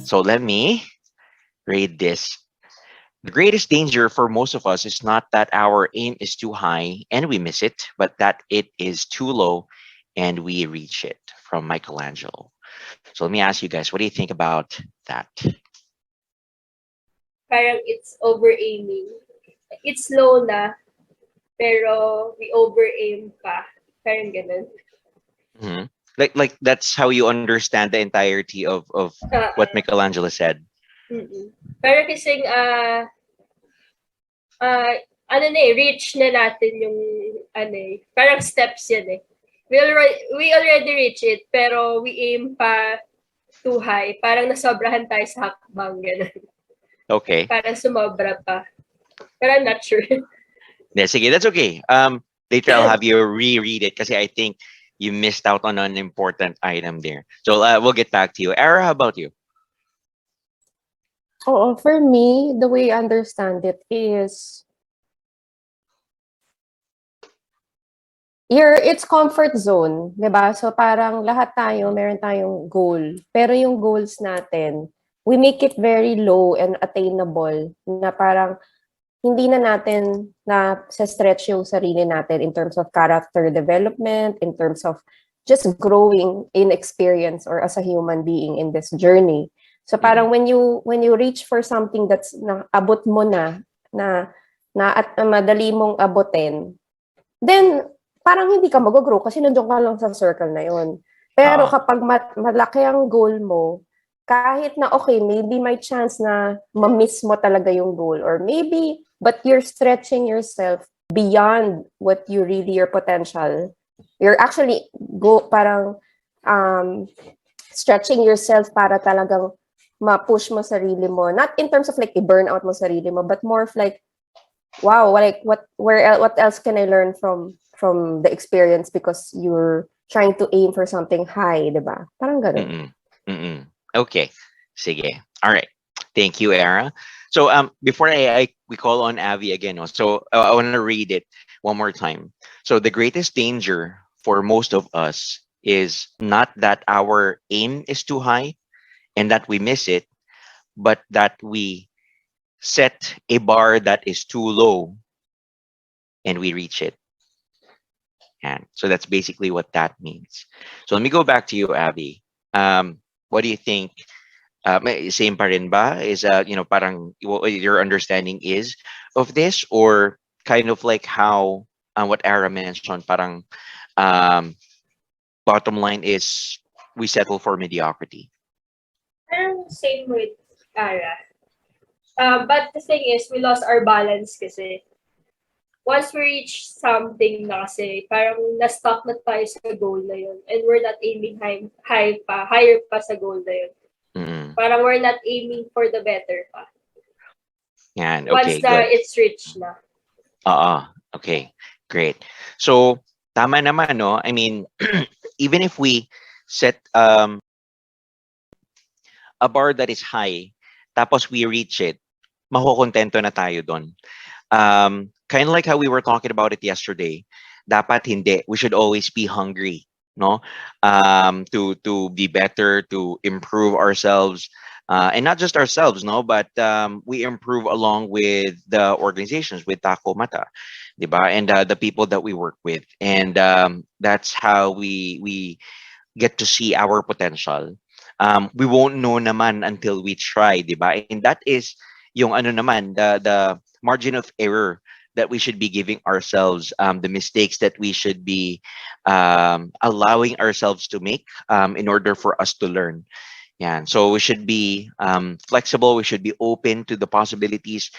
So let me read this. The greatest danger for most of us is not that our aim is too high and we miss it, but that it is too low and we reach it. From Michelangelo. So let me ask you guys, what do you think about that? Parang it's over-aiming. It's low na, pero we over-aim pa. Parang ganun. Mhm. Like that's how you understand the entirety of what Uh, Michelangelo said. Pero kasing, uh, ano na eh, reach na natin yung, ano eh, parang steps yan eh. We already reach it, pero we aim pa too high. Parang nasobrahan tayo sa hakbang, gano'n. Okay. Parang sumobra pa. Pero I'm not sure. Yeah, sige, that's okay. Later I'll have you reread it because I think you missed out on an important item there. So we'll get back to you. Ara, how about you? Oo, for me, the way I understand it is it's comfort zone, 'di ba? So parang lahat tayo meron tayong goal. Pero yung goals natin, we make it very low and attainable na parang hindi na natin na sa stretch yung sarili natin in terms of character development, in terms of just growing in experience or as a human being in this journey. So parang when you reach for something that's na abot mo na at madali mong abutin, then parang hindi ka mag-grow kasi nandiyan ka lang sa circle na yon. Pero kapag malaki ang goal mo, kahit na okay, maybe may chance na ma-miss mo talaga yung goal or maybe, but you're stretching yourself beyond what you really, your potential. You're actually parang stretching yourself para talagang ma-push mo sarili mo. Not in terms of like i-burn out mo sarili mo, but more of like, wow, like what else can I learn from the experience because you're trying to aim for something high, diba? Parang ganun. Okay. Sige. All right. Thank you, Ara. So before we call on Avi again, so I want to read it one more time. So the greatest danger for most of us is not that our aim is too high and that we miss it, but that we set a bar that is too low and we reach it. And so that's basically what that means. So let me go back to you, Abby. What do you think? Same pa rin ba? Is parang what your understanding is of this, or kind of like how what Ara mentioned, parang bottom line is we settle for mediocrity. Parang same with Ara. But the thing is, we lost our balance kasi. Once we reach something na kasi, parang na-stuck na tayo sa goal na yun. And we're not aiming higher pa sa goal na yun. Parang we're not aiming for the better pa. Yan, Once okay, na good. it's reached na. Okay, great. So, tama naman, no? I mean, even if we set a bar that is high, tapos we reach it, makukontento na tayo doon. Kind of like how we were talking about it yesterday. Dapat hindi. We should always be hungry, no? To be better, to improve ourselves, and not just ourselves, no? But we improve along with the organizations, with Taco Mata, diba? And the people that we work with, and that's how we get to see our potential. We won't know naman until we try, diba? And that is yung ano naman, the margin of error that we should be giving ourselves, the mistakes that we should be allowing ourselves to make in order for us to learn. Yeah, so we should be flexible. We should be open to the possibilities,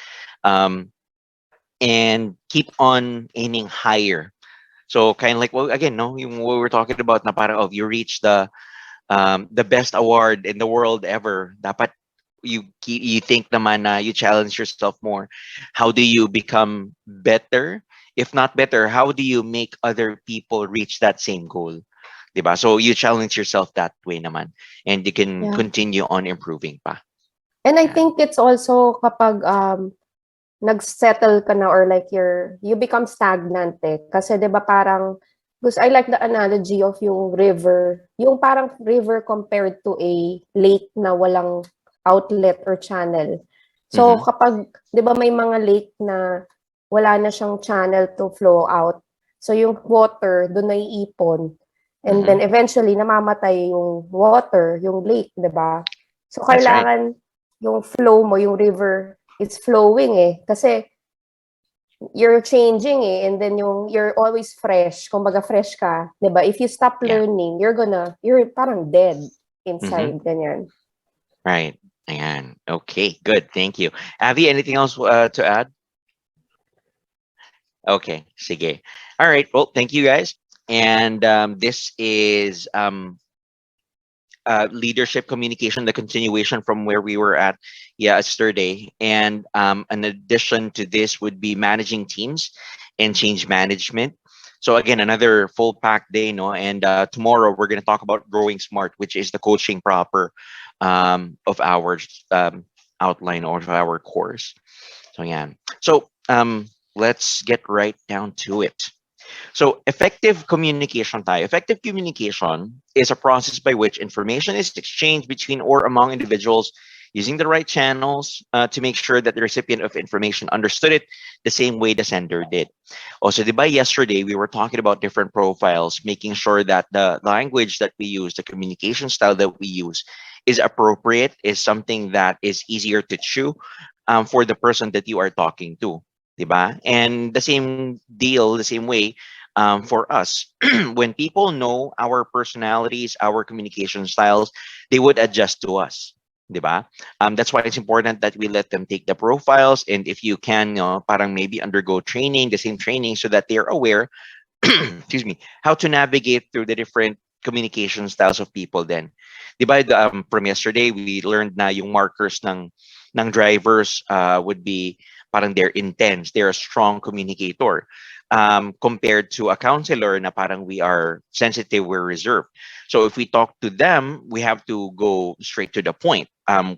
and keep on aiming higher. So kind of like, well, again, no, yung what we're talking about na para of you reach the best award in the world ever. Dapat you think naman na you challenge yourself more. How do you become better? If not better, how do you make other people reach that same goal? Diba? So you challenge yourself that way naman, and you can continue on improving pa. And I think it's also kapag nag-settle ka na or like you become stagnant eh. Kasi 'di ba parang because I like the analogy of yung river. Yung parang river compared to a lake na walang outlet or channel. So Mhm. kapag 'di ba may mga lake na wala na siyang channel to flow out. So yung water doon naiipon. And then Mhm. eventually namamatay yung water, yung lake, 'di ba? So That's right. kailangan yung flow mo, yung river is flowing eh kasi you're changing eh and then you're always fresh. Kumbaga fresh ka, 'di ba? If you stop Yeah. learning, you're parang dead Mhm. inside ganyan. Right. Ayan. Okay, good. Thank you. Avi, anything else to add? Okay, sige. All right. Well, thank you guys. And this is leadership communication, the continuation from where we were at yesterday. And an addition to this would be managing teams and change management. So again, another full pack day, no? And tomorrow we're going to talk about growing smart, which is the coaching proper of our outline or of our course. So yeah. So let's get right down to it. So effective communication tayo. Effective communication is a process by which information is exchanged between or among individuals using the right channels to make sure that the recipient of information understood it the same way the sender did. Also, di ba yesterday we were talking about different profiles, making sure that the language that we use, the communication style that we use is appropriate, is something that is easier to chew for the person that you are talking to. Diba? And the same deal, the same way for us. When people know our personalities, our communication styles, they would adjust to us. Diba? That's why it's important that we let them take the profiles, and if you can, parang maybe undergo training, the same training, so that they're aware, excuse me, how to navigate through the different communication styles of people then. Diba, from yesterday, we learned na yung markers ng drivers would be parang they're intense, they're a strong communicator. Compared to a counselor na parang we are sensitive, we're reserved. So if we talk to them, we have to go straight to the point.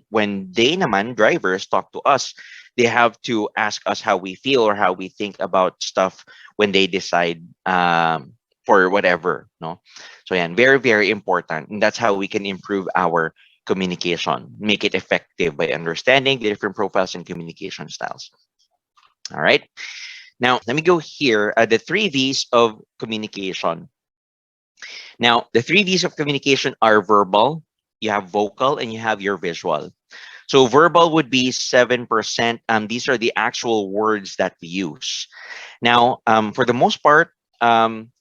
When they naman, drivers, talk to us, they have to ask us how we feel or how we think about stuff when they decide for whatever. No, so yeah, very very important, and that's how we can improve our communication, make it effective by understanding the different profiles and communication styles. All right. Now, let me go here. The three V's of communication. Now, the three V's of communication are verbal, you have vocal, and you have your visual. So, verbal would be 7%. These are the actual words that we use. Now, for the most part,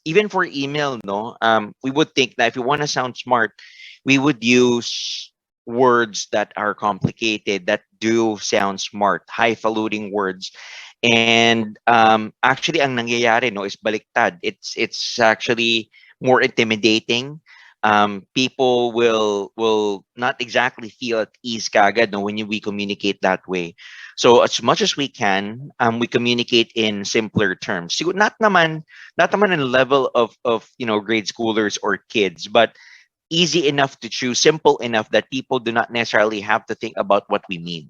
even for email, no, we would think that if we want to sound smart, we would use words that are complicated, that do sound smart, highfalutin words. And actually, ang nangyayari, no, is baliktad. It's actually more intimidating. People will not exactly feel at ease kagad, no, when we communicate that way. So as much as we communicate in simpler terms. Siguro not naman in the level of grade schoolers or kids, but easy enough to choose, simple enough that people do not necessarily have to think about what we mean.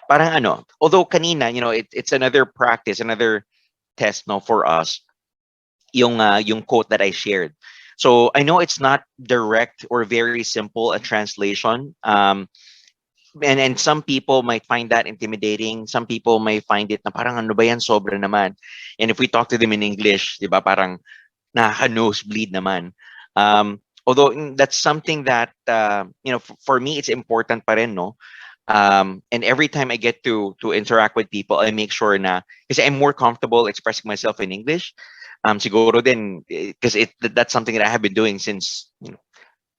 Parang ano, although kanina, it's another practice, another test, no, for us, yung quote that I shared. So I know it's not direct or very simple a translation. And some people might find that intimidating. Some people may find it na parang ano ba yan, sobra naman. And if we talk to them in English, di ba, parang nakaka-nosebleed naman. Although that's something that, for me, it's important pa rin, no? And every time I get to interact with people, I make sure na, kasi I'm more comfortable expressing myself in English. Siguro din, because that's something that I have been doing since,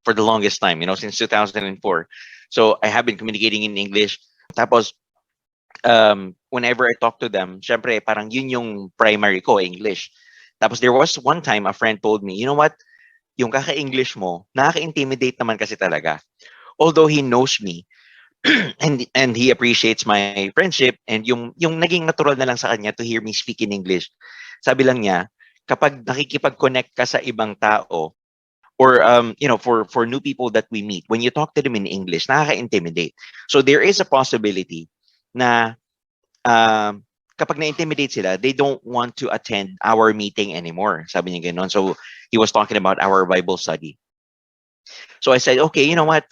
for the longest time, since 2004. So I have been communicating in English. Tapos, whenever I talk to them, syempre, parang yun yung primary ko, English. Tapos there was one time a friend told me, you know what, yung kaka-English mo, nakaka-intimidate naman kasi talaga. Although he knows me, and he appreciates my friendship, and yung naging natural na lang sa kanya to hear me speak in English. Sabi lang niya, kapag nakikipag-connect ka sa ibang tao, or for new people that we meet, when you talk to them in English, nakaka-intimidate. So there is a possibility na kapag na-intimidate sila, they don't want to attend our meeting anymore. Sabi niya gano'n. So he was talking about our Bible study. So I said, okay, you know what?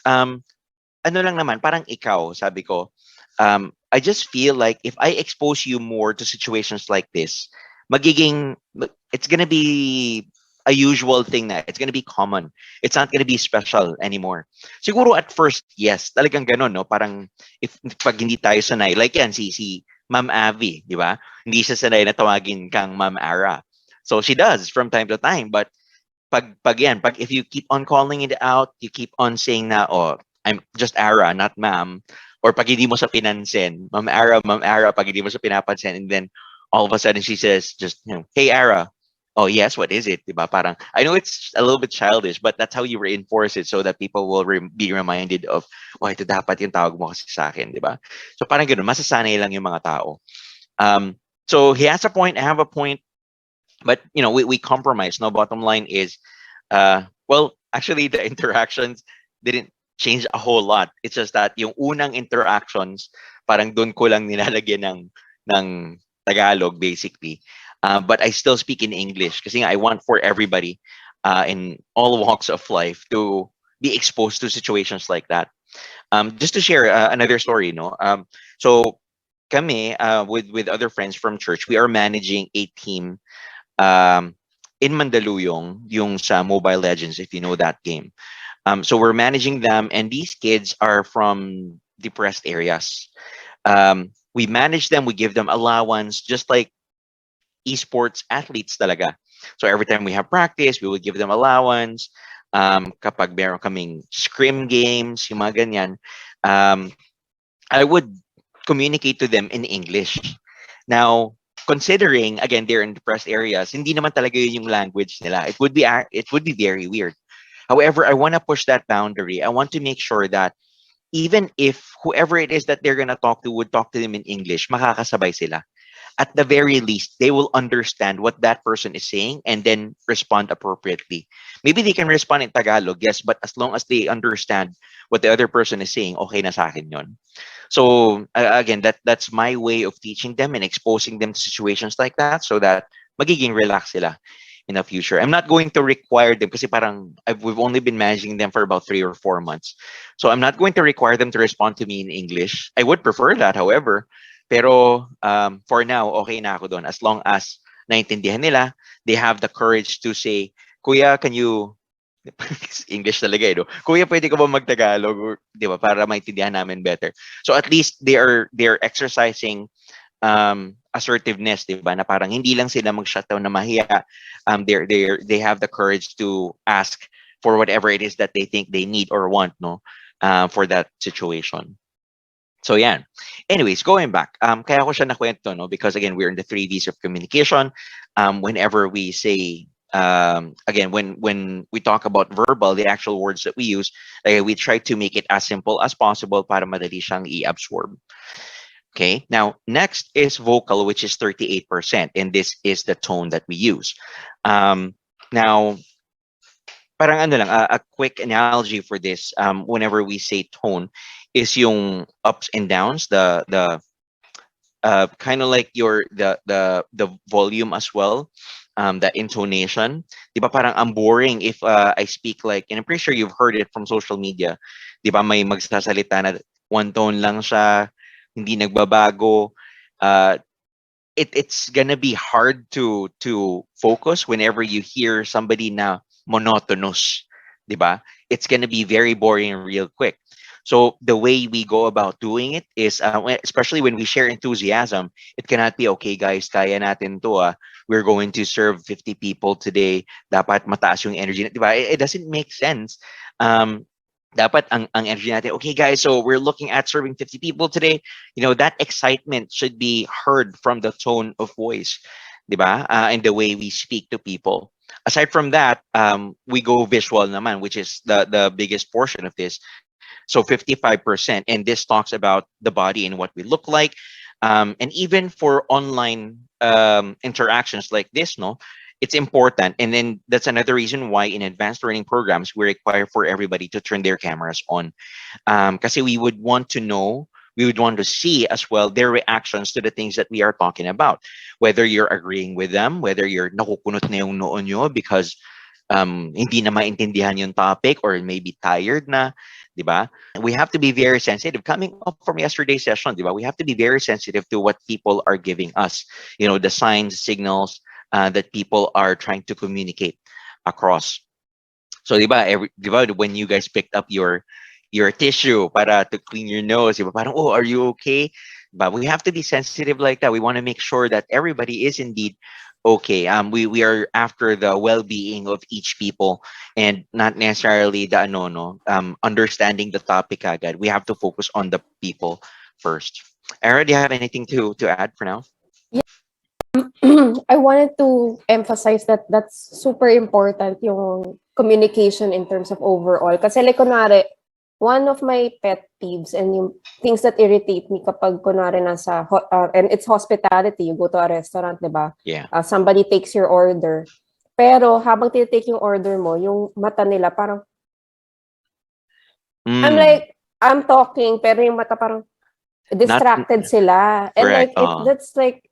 ano lang naman, parang ikaw, sabi ko, I just feel like if I expose you more to situations like this, it's gonna be a usual thing na. It's gonna be common. It's not gonna be special anymore. Siguro at first, yes, talagang ganun, no? Parang pag hindi tayo sanay, like yan, si Ma'am Avi, di ba? Hindi siya sanay na tawagin kang Ma'am Ara. So she does from time to time, but pag if you keep on calling it out, you keep on saying na, oh, I'm just Ara, not ma'am. Or pag hindi mo siya pinansin, Ma'am Ara, pag hindi mo siya pinapansin, and then all of a sudden she says, just, hey Ara. Oh yes, what is it? Diba? Parang, I know it's a little bit childish, but that's how you reinforce it so that people will be reminded of, oh, ito dapat yung tawag mo kasi sa akin, diba? So parang ganun, masasanay lang yung mga tao. So he has a point, I have a point, but we compromise. No, bottom line is, well, actually the interactions didn't change a whole lot. It's just that yung unang interactions, parang doon ko lang nilalagyan ng Tagalog basically. But I still speak in English kasi I want for everybody in all walks of life to be exposed to situations like that. Just to share another story, no. So kami with other friends from church, we are managing a team um, in Mandaluyong, yung sa Mobile Legends, if you know that game. So we're managing them, and these kids are from depressed areas. We manage them, we give them allowance, just like esports athletes talaga. So every time we have practice, we will give them allowance. Kapag meron kaming scrim games, yung mga ganyan, um, I would communicate to them in English. Now, considering again they're in depressed areas, hindi naman talaga yun yung language nila. It would be very weird. However, I want to push that boundary. I want to make sure that even if whoever it is that they're gonna talk to would talk to them in English, makakasabay sila. At the very least, they will understand what that person is saying and then respond appropriately. Maybe they can respond in Tagalog, yes, but as long as they understand what the other person is saying, okay na sa akin yun. So again, that's my way of teaching them and exposing them to situations like that so that magiging relax sila in the future. I'm not going to require them kasi parang we've only been managing them for about 3 or 4 months. So I'm not going to require them to respond to me in English. I would prefer that, however. Pero for now, okay na ako doon. As long as naintindihan nila, they have the courage to say, Kuya, can you English talaga eh, no? Kuya, pwede ka ba mag-Tagalog? Or, di ba? Para maintindihan namin better. So at least they're exercising assertiveness, di ba? Na parang hindi lang sila mag-shutdown na mahiya. They have the courage to ask for whatever it is that they think they need or want, no? For that situation. So yeah. Anyways, going back, kaya ko siya nakwento, no? Because again, we're in the 3 Ds of communication. Whenever we say, again, when we talk about verbal, the actual words that we use, we try to make it as simple as possible para madali siyang i-absorb. Okay. Now, next is vocal, which is 38%, and this is the tone that we use. Now, parang ano lang, a quick analogy for this, whenever we say tone, is yung ups and downs, the kind of like the volume as well, the intonation. Di ba parang ang boring if I speak like, and I'm pretty sure you've heard it from social media. Di ba may magsasalita na one tone lang siya, hindi nagbabago. It's gonna be hard to focus whenever you hear somebody na monotonous, di ba? It's gonna be very boring real quick. So the way we go about doing it is, especially when we share enthusiasm, it cannot be, okay guys, kaya natin to, we're going to serve 50 people today, dapat mataas yung energy, di ba? It doesn't make sense. Dapat ang energy natin, okay guys, so we're looking at serving 50 people today. That excitement should be heard from the tone of voice, di ba? And the way we speak to people. Aside from that, we go visual naman, which is the biggest portion of this. So 55%, and this talks about the body and what we look like. And even for online interactions like this, no, it's important. And then that's another reason why in advanced learning programs, we require for everybody to turn their cameras on. Kasi we would want to know, we would want to see as well their reactions to the things that we are talking about. Whether you're agreeing with them, whether you're nakukunot na yung noo nyo because hindi na maintindihan yung topic or maybe tired na, 'di ba? We have to be very sensitive. Coming up from yesterday's session, 'di ba? We have to be very sensitive to what people are giving us. The signs, signals that people are trying to communicate across. So, 'di ba, 'di ba, when you guys picked up your tissue para to clean your nose, 'di ba? Parang, oh, are you okay? But we have to be sensitive like that. We want to make sure that everybody is indeed okay. We are after the well-being of each people and not necessarily the ano no understanding the topic agad. We have to focus on the people first. Era, do you have anything to add for now? I wanted to emphasize that that's super important yung communication in terms of overall. Kasi like kunwari, one of my pet peeves and yung things that irritate me kapag kunwari and it's hospitality, you go to a restaurant, di ba? Yeah. Somebody takes your order. Pero habang tinitake yung order mo, yung mata nila parang, I'm like, I'm talking, pero yung mata parang, distracted sila. And correct.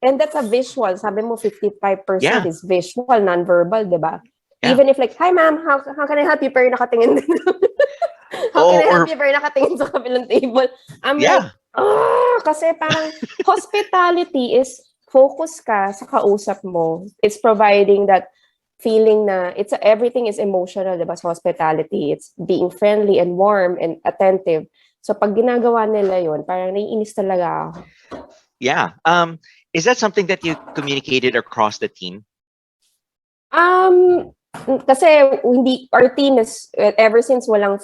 And that's a visual. Sabi mo 55% Yeah. is visual, non-verbal, di ba? Yeah. Even if like, hi ma'am, how can I help you? Pero nakatingin din. How can I help you? Pero nakatingin sa kabilang table. I'm like, kasi parang hospitality is focus ka sa kausap mo. It's providing that feeling na everything is emotional, di ba? Sa hospitality, it's being friendly and warm and attentive. So pag ginagawa nila yun, parang naiinis talaga ako. Yeah. Is that something that you communicated across the team? Kasi our team is ever since wala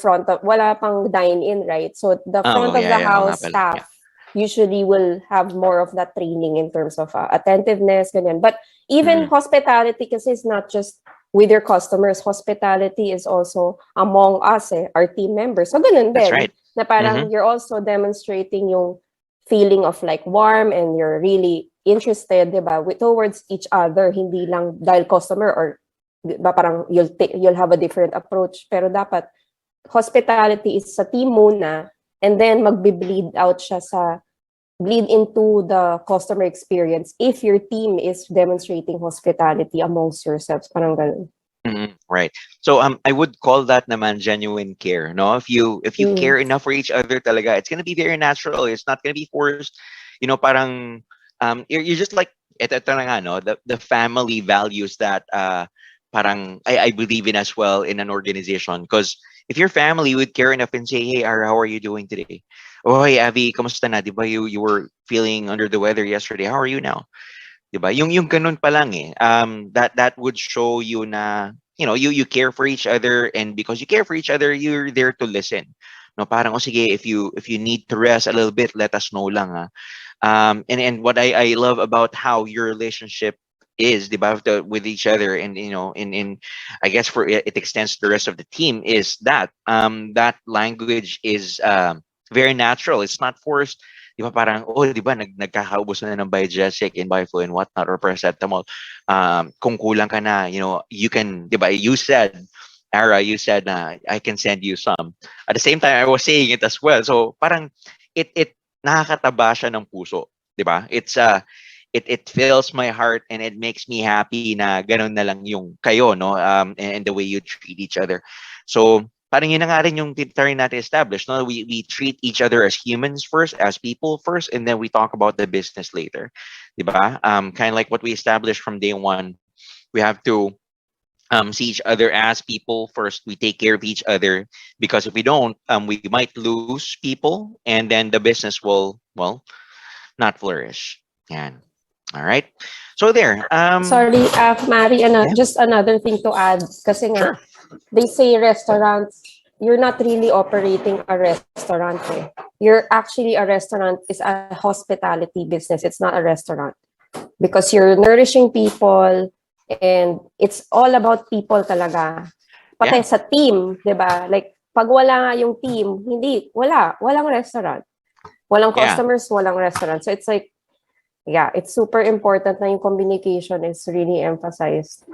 pang dine-in, right? So the front of the house staff usually will have more of that training in terms of attentiveness, ganyan. But even hospitality kasi is not just with your customers. Hospitality is also among us, our team members. So ganun din. That's right. Na parang you're also demonstrating yung feeling of like warm and you're really interested, di ba, towards each other, hindi lang dahil customer or di ba, parang you'll have a different approach. Pero dapat hospitality is sa team muna and then magbe-bleed out siya bleed into the customer experience if your team is demonstrating hospitality amongst yourselves. Parang ganun. Right. So I would call that naman genuine care. No, if you care enough for each other, talaga, it's gonna be very natural. It's not gonna be forced. Parang you're just like ito na nga, no, the family values that parang I believe in as well in an organization. Because if your family would care enough and say, hey, Ara, how are you doing today? Oh, hey, Abby, kamusta na? Diba you were feeling under the weather yesterday? How are you now? Diba? Yung ganun pa lang eh. That would show you na you care for each other, and because you care for each other, you're there to listen. No, parang sige, if you need to rest a little bit, let us know lang ah. And what I love about how your relationship is, diba, with each other, and in I guess for it extends to the rest of the team, is that that language is very natural. It's not forced. Di ba parang, oh, di ba, nagkakaubos na ng Biogesic and Biflo and whatnot or paracetamol. Kung kulang ka na, you can, di ba, you said, Ara, you said na I can send you some. At the same time, I was saying it as well. So parang it nakakataba siya ng puso, di ba? It fills my heart and it makes me happy na ganun na lang yung kayo, no? And the way you treat each other. So parang yun na nga rin yung try natin establish, no? We treat each other as humans first, as people first, and then we talk about the business later. Diba? Kind of like what we established from day one. We have to see each other as people first. We take care of each other, because if we don't, we might lose people, and then the business will, well, not flourish. Yan. All right. So there. Sorry, Mari, Yeah. just another thing to add. Kasi nga, Sure. they say restaurants, you're not really operating a restaurant. Eh. You're actually a restaurant is a hospitality business. It's not a restaurant. Because you're nourishing people and it's all about people talaga. Pati sa team, di ba? Like, pag wala nga yung team, walang restaurant. Walang customers, walang restaurant. So it's like, yeah, it's super important na yung communication is really emphasized.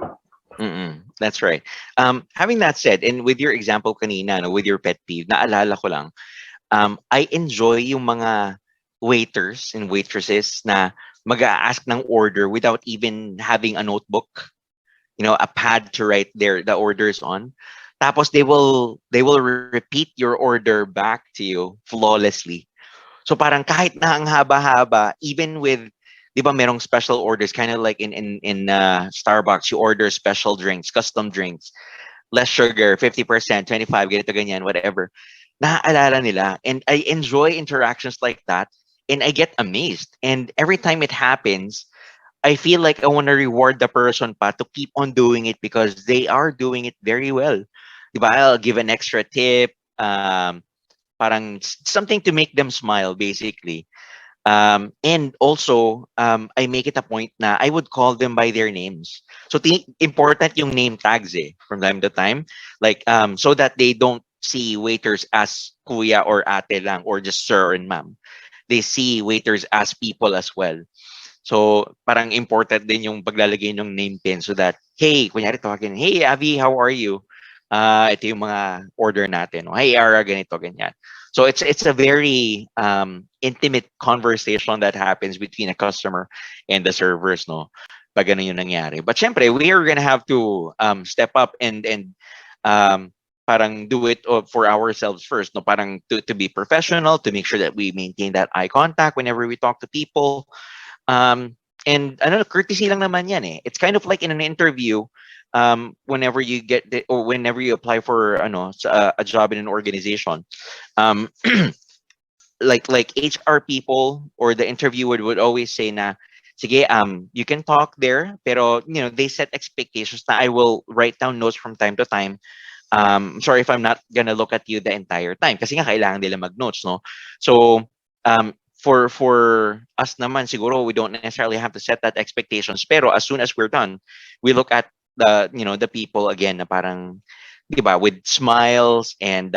That's right. Having that said, and with your example kanina, no, with your pet peeve, naalala ko lang, I enjoy yung mga waiters and waitresses na mag-a-ask ng order without even having a notebook. a pad to write the orders on. Tapos they will repeat your order back to you flawlessly. So parang kahit na ang haba-haba, even with, di ba merong special orders, kind of like in Starbucks, you order special drinks, custom drinks, less sugar, 50%, 25, ganito, ganyan, whatever. Naaalala nila. And I enjoy interactions like that. And I get amazed. And every time it happens, I feel like I want to reward the person pa to keep on doing it because they are doing it very well. Diba? I'll give an extra tip, parang something to make them smile, basically. And also, I make it a point na I would call them by their names. So important yung name tags from time to time, like so that they don't see waiters as kuya or ate lang or just sir and ma'am. They see waiters as people as well. So, parang important din yung paglalagay ng name pin so that, hey, kunyari tawagin, hey, Avi, how are you? Ito yung mga order natin. O, hey, Ara, ganito, ganyan. So, it's a very intimate conversation that happens between a customer and the servers, no? Pag ganun yung nangyari. But syempre, we are gonna have to step up and parang do it for ourselves first, no? Parang to be professional, to make sure that we maintain that eye contact whenever we talk to people. And ano, courtesy lang naman yan eh. It's kind of like in an interview, whenever you or whenever you apply for a job in an organization, um, like HR people or the interviewer would always say na, sige, you can talk there, pero they set expectations that I will write down notes from time to time. Sorry if I'm not gonna look at you the entire time kasi nga kailangan nila mag-notes, no? So, for us naman, siguro we don't necessarily have to set that expectations. Pero as soon as we're done, we look at the people again na parang, di ba, with smiles and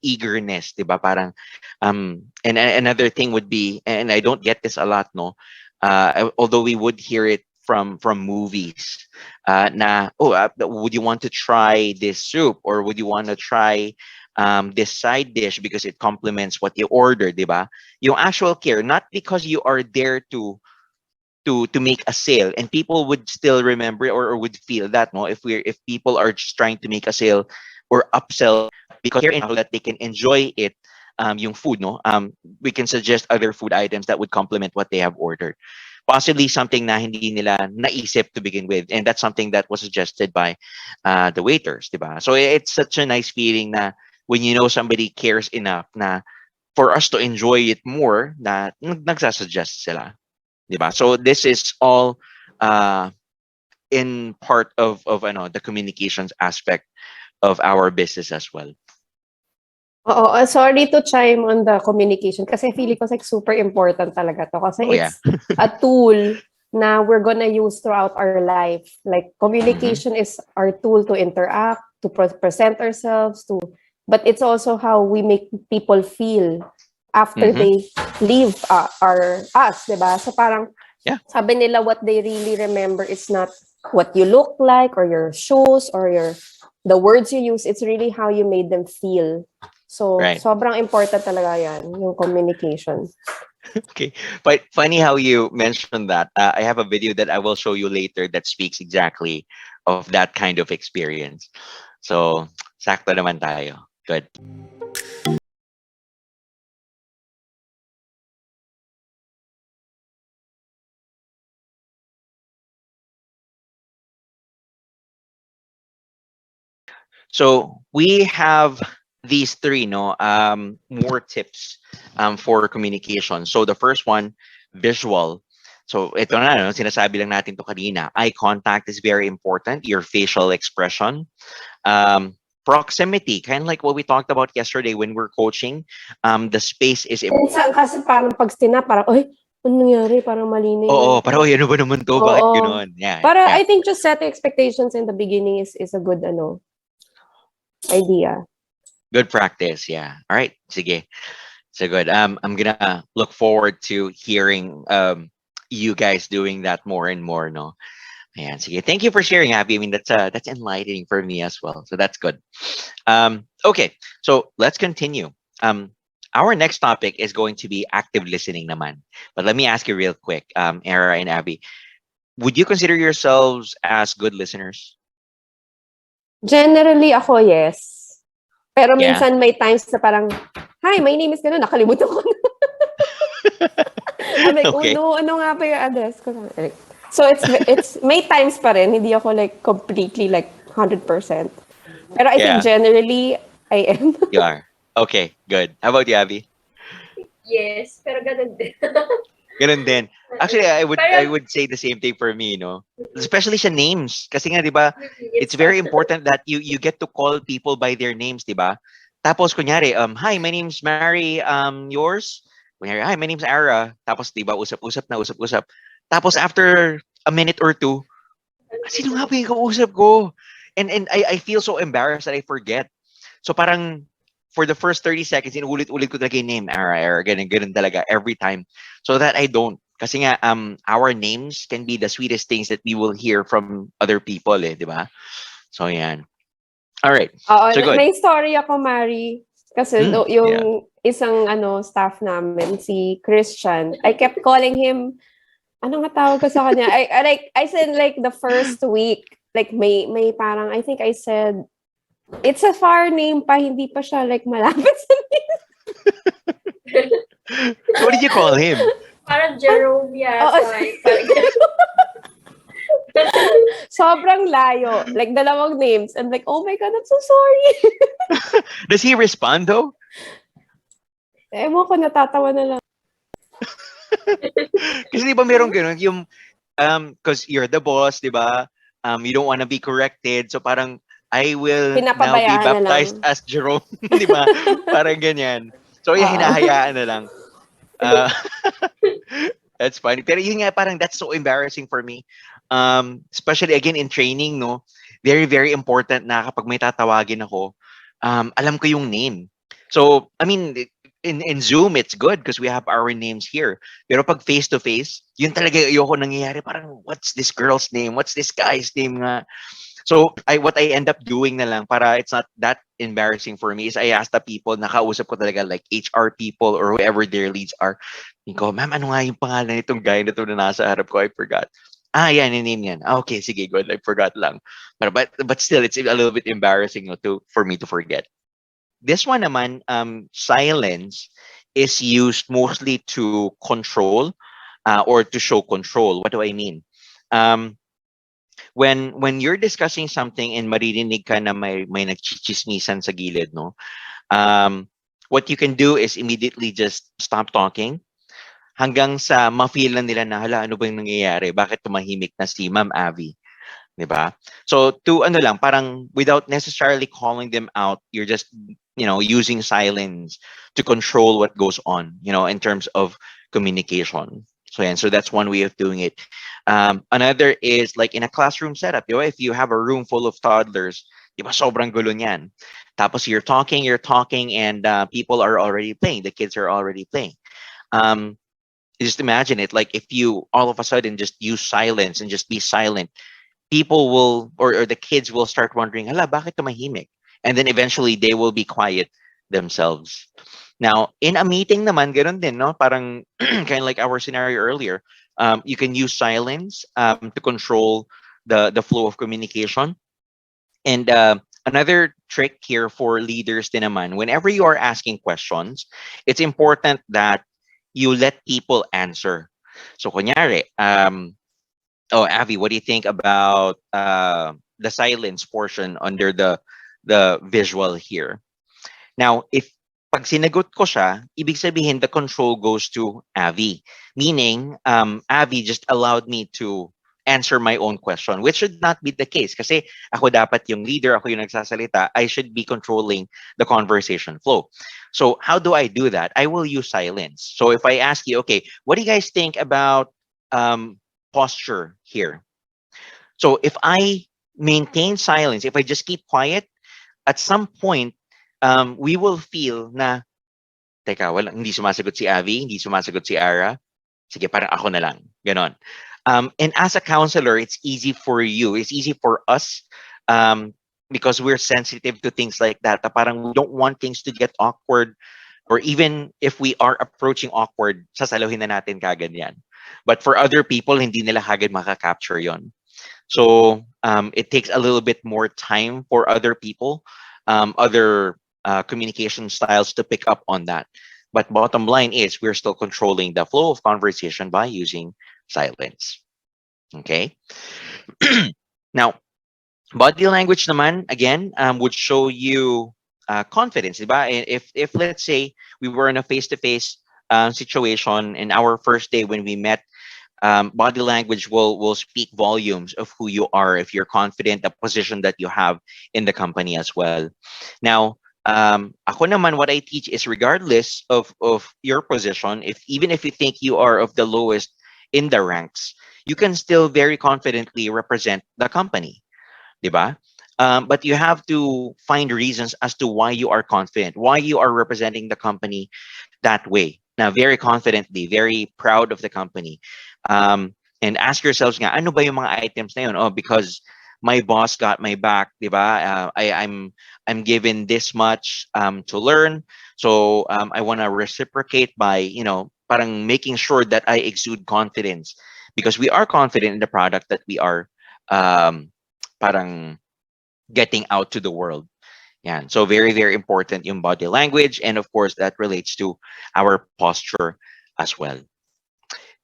eagerness, di ba? Parang, and another thing would be, and I don't get this a lot, no? Although we would hear it from movies, na, oh, would you want to try this soup or would you want to try this side dish because it complements what you ordered, di ba? Yung actual care, not because you are there to make a sale, and people would still remember or would feel that, no, if people are just trying to make a sale or upsell, because care enough so that they can enjoy it, yung food, no, we can suggest other food items that would complement what they have ordered, possibly something na hindi nila naisip to begin with, and that's something that was suggested by the waiters, diba? So it's such a nice feeling na when you know somebody cares enough na for us to enjoy it more, na nagsasuggest sila, diba? So this is all uh, in part of the communications aspect of our business as well. Oo, sorry to chime on the communication kasi feeling ko like super important talaga to kasi Oh, yeah. it's a tool na we're gonna use throughout our life. Like communication is our tool to interact, to present ourselves, but it's also how we make people feel after they leave us, diba? So parang Yeah. sabi nila what they really remember is not what you look like or your shoes or the words you use, it's really how you made them feel. So, Right. sobrang important talaga yan, yung communication. Okay, but funny how you mentioned that. I have a video that I will show you later that speaks exactly of that kind of experience. So, sakto naman tayo. Good. So we have these three, no, more tips for communication. So the first one, visual. So ito na, no, sinasabi lang natin to kanina. Eye contact is very important. Your facial expression. Proximity, kind of like what we talked about yesterday when we're coaching. The space is Minsan kasi parang pag stinap, parang, ay, ano nangyari? Parang mali na Oo, yun. parang, ano ba naman to? Bakit Oo. gano'n? Yeah, Para yeah. I think just setting expectations in the beginning is a good idea. Good practice, yeah. All right, sige. So good. I'm gonna look forward to hearing you guys doing that more and more, no? Ayan, sige. Thank you for sharing, Abby. I mean, that's enlightening for me as well. So that's good. Okay, so let's continue. Our next topic is going to be active listening naman. But let me ask you real quick, Era and Abby. Would you consider yourselves as good listeners? Generally, ako, yes. Pero Yeah. minsan may times na parang, hi, my name is gano'n, nakalimutan ko na. I'm like, oh Okay. no, ano nga ba yung address ko? Like, so it's may times pa rin, hindi ako like completely like 100%. Pero I think Yeah, generally, I am. you are. Okay, good. How about you, Abby? Yes, pero ganun din. Ganun din. Actually, I Parang, would say the same thing for me, no? Especially sa names. Kasi nga, di ba, it's it's very important that you get to call people by their names, di ba? Tapos, kunyari, hi, my name's Mary, yours? Kunyari, hi, my name's Ara. Tapos, di ba, usap-usap na, usap-usap. Tapos, after a minute or two, sino nga ba yung kausap ko? And I feel so embarrassed that I forget. So parang for the first 30 seconds, inuulit-ulit ko talaga yung name. Ara, ganun, ganun talaga every time. So that I don't. Kasi nga, our names can be the sweetest things that we will hear from other people, eh, di ba? So yan. All right. Oo, So good. may story ako, Mari. Kasi Yeah. yung isang staff namin, si Christian, I kept calling him, ano nga tawag ko sa kanya? I said like the first week, like may parang, I think I said, it's a far name pa, hindi pa siya like malapit sa So what did you call him? parang Jerome Oo. yata. Parang Sobrang layo. Like, dalawang names. And like, oh my God, I'm so sorry. Does he respond though? Ewan ko, natatawa na lang. Kasi di ba merong ganun, yung, because you're the boss, di ba? You don't want to be corrected. So parang, I will now be Pinapabayaan na lang. baptized as Jerome. Di ba? Parang ganyan. So, yeah, Oo. hinahayaan na lang. Uh, that's funny. Pero yun nga, parang that's so embarrassing for me. Especially again in training, no? Very, very important na kapag may tatawagin ako, alam ko yung name. So, I mean, in Zoom, it's good because we have our names here. Pero pag face-to-face, yun talaga ayoko nangyayari. Parang, what's this girl's name? What's this guy's name nga? So what I end up doing na lang para it's not that embarrassing for me is I ask the people, nakausap ko talaga like HR people or whoever their leads are. Ko, ma'am, ano nga yung pangalan nitong guy na to na nasa harap ko? I forgot. Ah, yan, yung name yan. Ah, okay, sige, good. I forgot lang. But still, it's a little bit embarrassing, no, for me to forget. This one naman, silence is used mostly to control or to show control. What do I mean? Um, when you're discussing something and maririnig ka na may nagchichismisan sa gilid, no? What you can do is immediately just stop talking hanggang sa ma-feel na nila na hala ano ba yung nangyayari? Bakit tumahimik na si Ma'am Abby? 'Di ba? So to ano lang parang without necessarily calling them out, you're just using silence to control what goes on, in terms of communication. So yeah, so that's one way of doing it. Another is like in a classroom setup, if you have a room full of toddlers, di ba sobrang gulo niyan. Tapos you're talking, and people are already playing. The kids are already playing. Um, just imagine it, like if you all of a sudden just use silence and just be silent, people will or the kids will start wondering, hala, bakit tumahimik? And then eventually they will be quiet themselves. Now, in a meeting naman, ganun din, no? Parang kind of like our scenario earlier, you can use silence to control the flow of communication. And another trick here for leaders din naman, whenever you are asking questions, it's important that you let people answer. So, kunyari, oh, Avi, what do you think about the silence portion under the visual here? Now, if pag sinagot ko siya, ibig sabihin the control goes to Avi. Meaning, Avi just allowed me to answer my own question, which should not be the case. Kasi ako dapat yung leader, ako yung nagsasalita, I should be controlling the conversation flow. So how do I do that? I will use silence. So if I ask you, okay, what do you guys think about posture here? So if I maintain silence, if I just keep quiet, at some point, we will feel na, teka, hindi sumasagot si Avi, hindi sumasagot si Ara. Sige, parang ako na lang. Ganon. And as a counselor, it's easy for you. It's easy for us because we're sensitive to things like that. Parang we don't want things to get awkward, or even if we are approaching awkward, sasaluhin na natin kagad yan. But for other people, hindi nila kagad makaka-capture yon. So it takes a little bit more time for other people, other communication styles to pick up on that. But bottom line is we're still controlling the flow of conversation by using silence. Okay. Now, body language naman, again, would show you confidence, diba? If let's say we were in a face-to-face situation in our first day when we met, body language will speak volumes of who you are, if you're confident, the position that you have in the company as well. Now, ako naman, what I teach is regardless of your position, if even if you think you are of the lowest in the ranks, you can still very confidently represent the company, diba? But you have to find reasons as to why you are confident, why you are representing the company that way. Now, very confidently, very proud of the company. And ask yourselves nga, ano ba yung mga items na yun? Oh, because my boss got my back, di ba? I'm given this much to learn. So I want to reciprocate by, parang making sure that I exude confidence because we are confident in the product that we are um, parang getting out to the world. Yeah. So very, very important yung body language. And of course, that relates to our posture as well.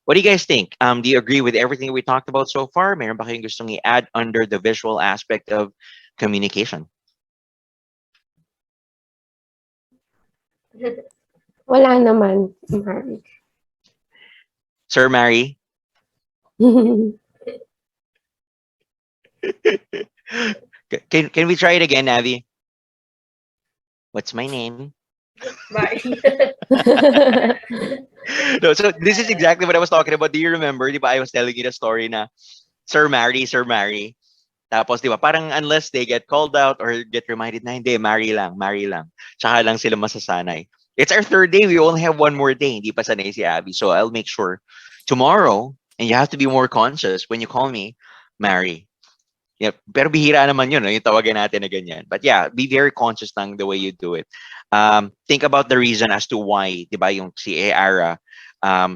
What do you guys think? Do you agree with everything we talked about so far? Meron ba kayong gustong i-add under the visual aspect of communication? Wala naman, Mari. Sir Mary? Can we try it again, Navi? What's my name? Bye. No, so this is exactly what I was talking about. Do you remember? Di ba I was telling you the story na Sir Mary, Sir Mary. Tapos, di ba, parang unless they get called out or get reminded na hindi, marry lang, marry lang. Tsaka lang sila masasanay. It's our third day. We only have one more day. Hindi pa sanay si Abby. So I'll make sure tomorrow, and you have to be more conscious when you call me, Mary. Yeah, pero bihira naman yun, no? Yung tawagan natin na ganyan. But yeah, be very conscious ng the way you do it. Think about the reason as to why, di ba, yung si Ara,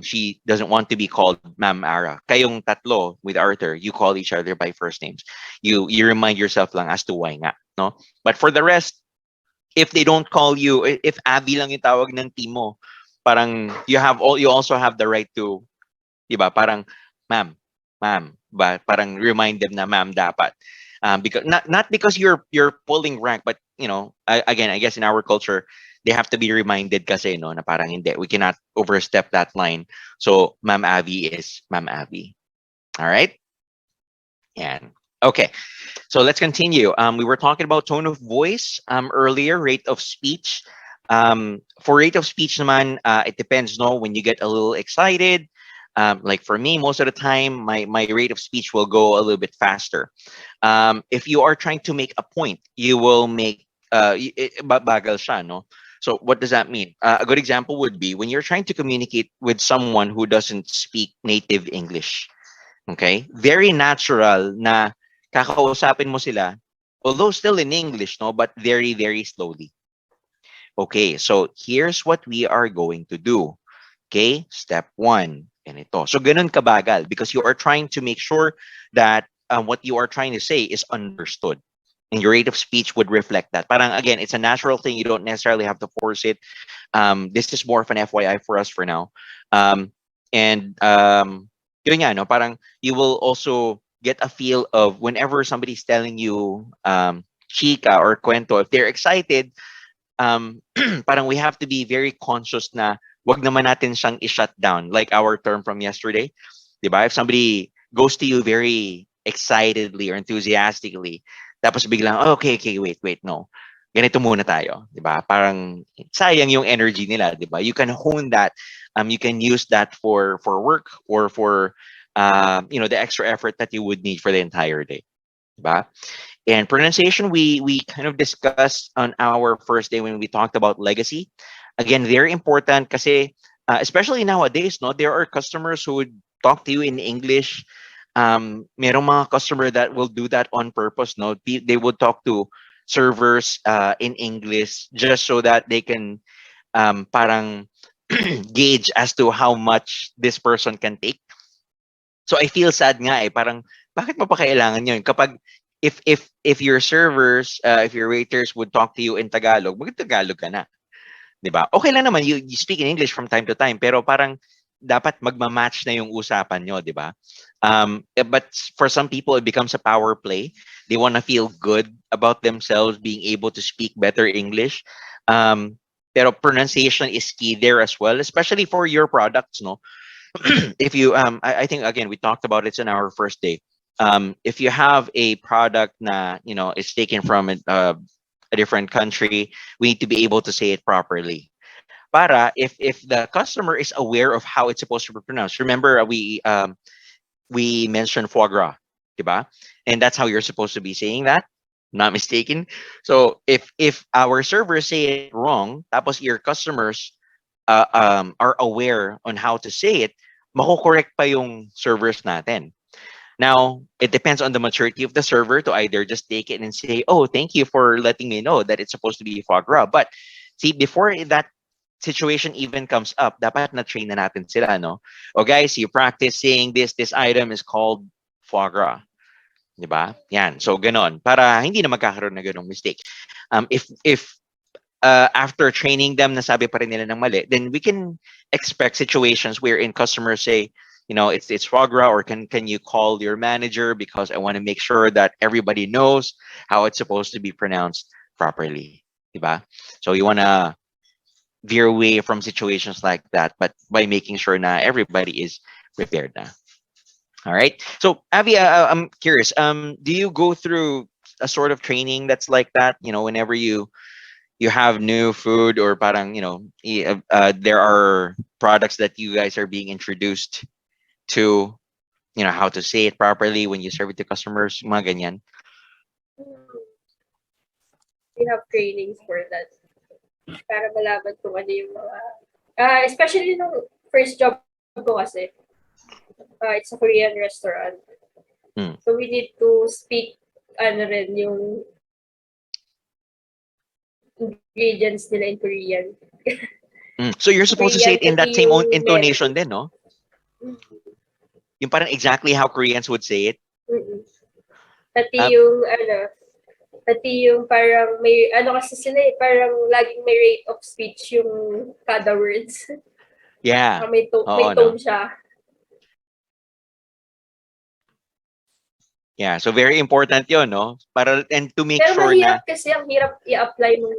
she doesn't want to be called Ma'am Ara. Kayong tatlo with Arthur, you call each other by first names. You remind yourself lang as to why nga, no? But for the rest, if they don't call you, if Abby lang yung tawag ng team mo, parang you also have the right to, di ba, parang ma'am, ma'am, but parang remind them na ma'am dapat. Because not because you're pulling rank, but again, I guess in our culture, they have to be reminded kasi no na parang hindi, we cannot overstep that line. So Ma'am Abby is Ma'am Abby. All right? And okay. So let's continue. We were talking about tone of voice earlier, rate of speech. For rate of speech naman, it depends, no? When you get a little excited, like for me, most of the time, my rate of speech will go a little bit faster. If you are trying to make a point, you will make bagal siya, no? So what does that mean? A good example would be when you're trying to communicate with someone who doesn't speak native English. Okay? Very natural na kakausapin mo sila, although still in English, no, but very, very slowly. Okay, so here's what we are going to do. Okay, step one. Ganito. So ganun kabagal because you are trying to make sure that what you are trying to say is understood. And your rate of speech would reflect that. Parang again, it's a natural thing. You don't necessarily have to force it. This is more of an FYI for us for now. And yun nga, no? Parang you will also get a feel of whenever somebody's telling you chika or kwento, if they're excited, parang we have to be very conscious na wag naman natin siyang i-shut down. Like our term from yesterday, diba? If somebody goes to you very excitedly or enthusiastically, tapos biglang, oh, okay, wait, no. Ganito muna tayo, diba? Parang sayang yung energy nila, diba? You can hone that. You can use that for work or for the extra effort that you would need for the entire day, diba? And pronunciation, we kind of discussed on our first day when we talked about legacy. Again, very important kasi especially nowadays, no, there are customers who would talk to you in English. Merong mga customer that will do that on purpose, no. They would talk to servers in English just so that they can parang gauge as to how much this person can take. So I feel sad nga parang Bakit mo pa kailangan yun? Kapag if your servers, if your waiters would talk to you in Tagalog, mag-Tagalog ka na. 'Di ba? Okay lang naman you speak in English from time to time, pero parang dapat magma-match na yung usapan nyo, 'di ba? But for some people it becomes a power play. They want to feel good about themselves being able to speak better English. Pero pronunciation is key there as well, especially for your products, no? If you I think again we talked about it in our first day. If you have a product na is taken from a different country, we need to be able to say it properly. Para if the customer is aware of how it's supposed to be pronounced. Remember we mentioned foie gras, diba? And that's how you're supposed to be saying that. Not mistaken. So if our servers say it wrong, tapos your customers are aware on how to say it, mako-correct pa yung servers natin. Now, it depends on the maturity of the server to either just take it and say, "Oh, thank you for letting me know that it's supposed to be foie gras." But see, before that situation even comes up, dapat na-train na natin sila, no? O guys, you practice saying this item is called foie gras. Diba? Yan. So, ganon. Para hindi na magkakaroon na ganong mistake. If after training them, nasabi pa rin nila ng mali, then we can expect situations wherein customers say, it's foie gras, or can you call your manager because I want to make sure that everybody knows how it's supposed to be pronounced properly. Diba? So you want to veer away from situations like that, but by making sure na everybody is prepared na. All right. So Avi, I'm curious. Do you go through a sort of training that's like that? Whenever you have new food, or parang there are products that you guys are being introduced to, how to say it properly when you serve it to customers, mga ganyan. We have trainings for that. Para malaman kung ano yung mga... especially nung first job ko kasi, it's a Korean restaurant. So we need to speak rin yung ingredients nila in Korean. So you're supposed to say it in that same intonation menu. din, no? Yung parang exactly how Koreans would say it. Pati yung parang may, kasi sila parang laging may rate of speech yung kada words. Yeah. May tone siya. Yeah, so very important yun, no? Para, and to make Pero sure mahirap kasi, ang hirap i-apply mo.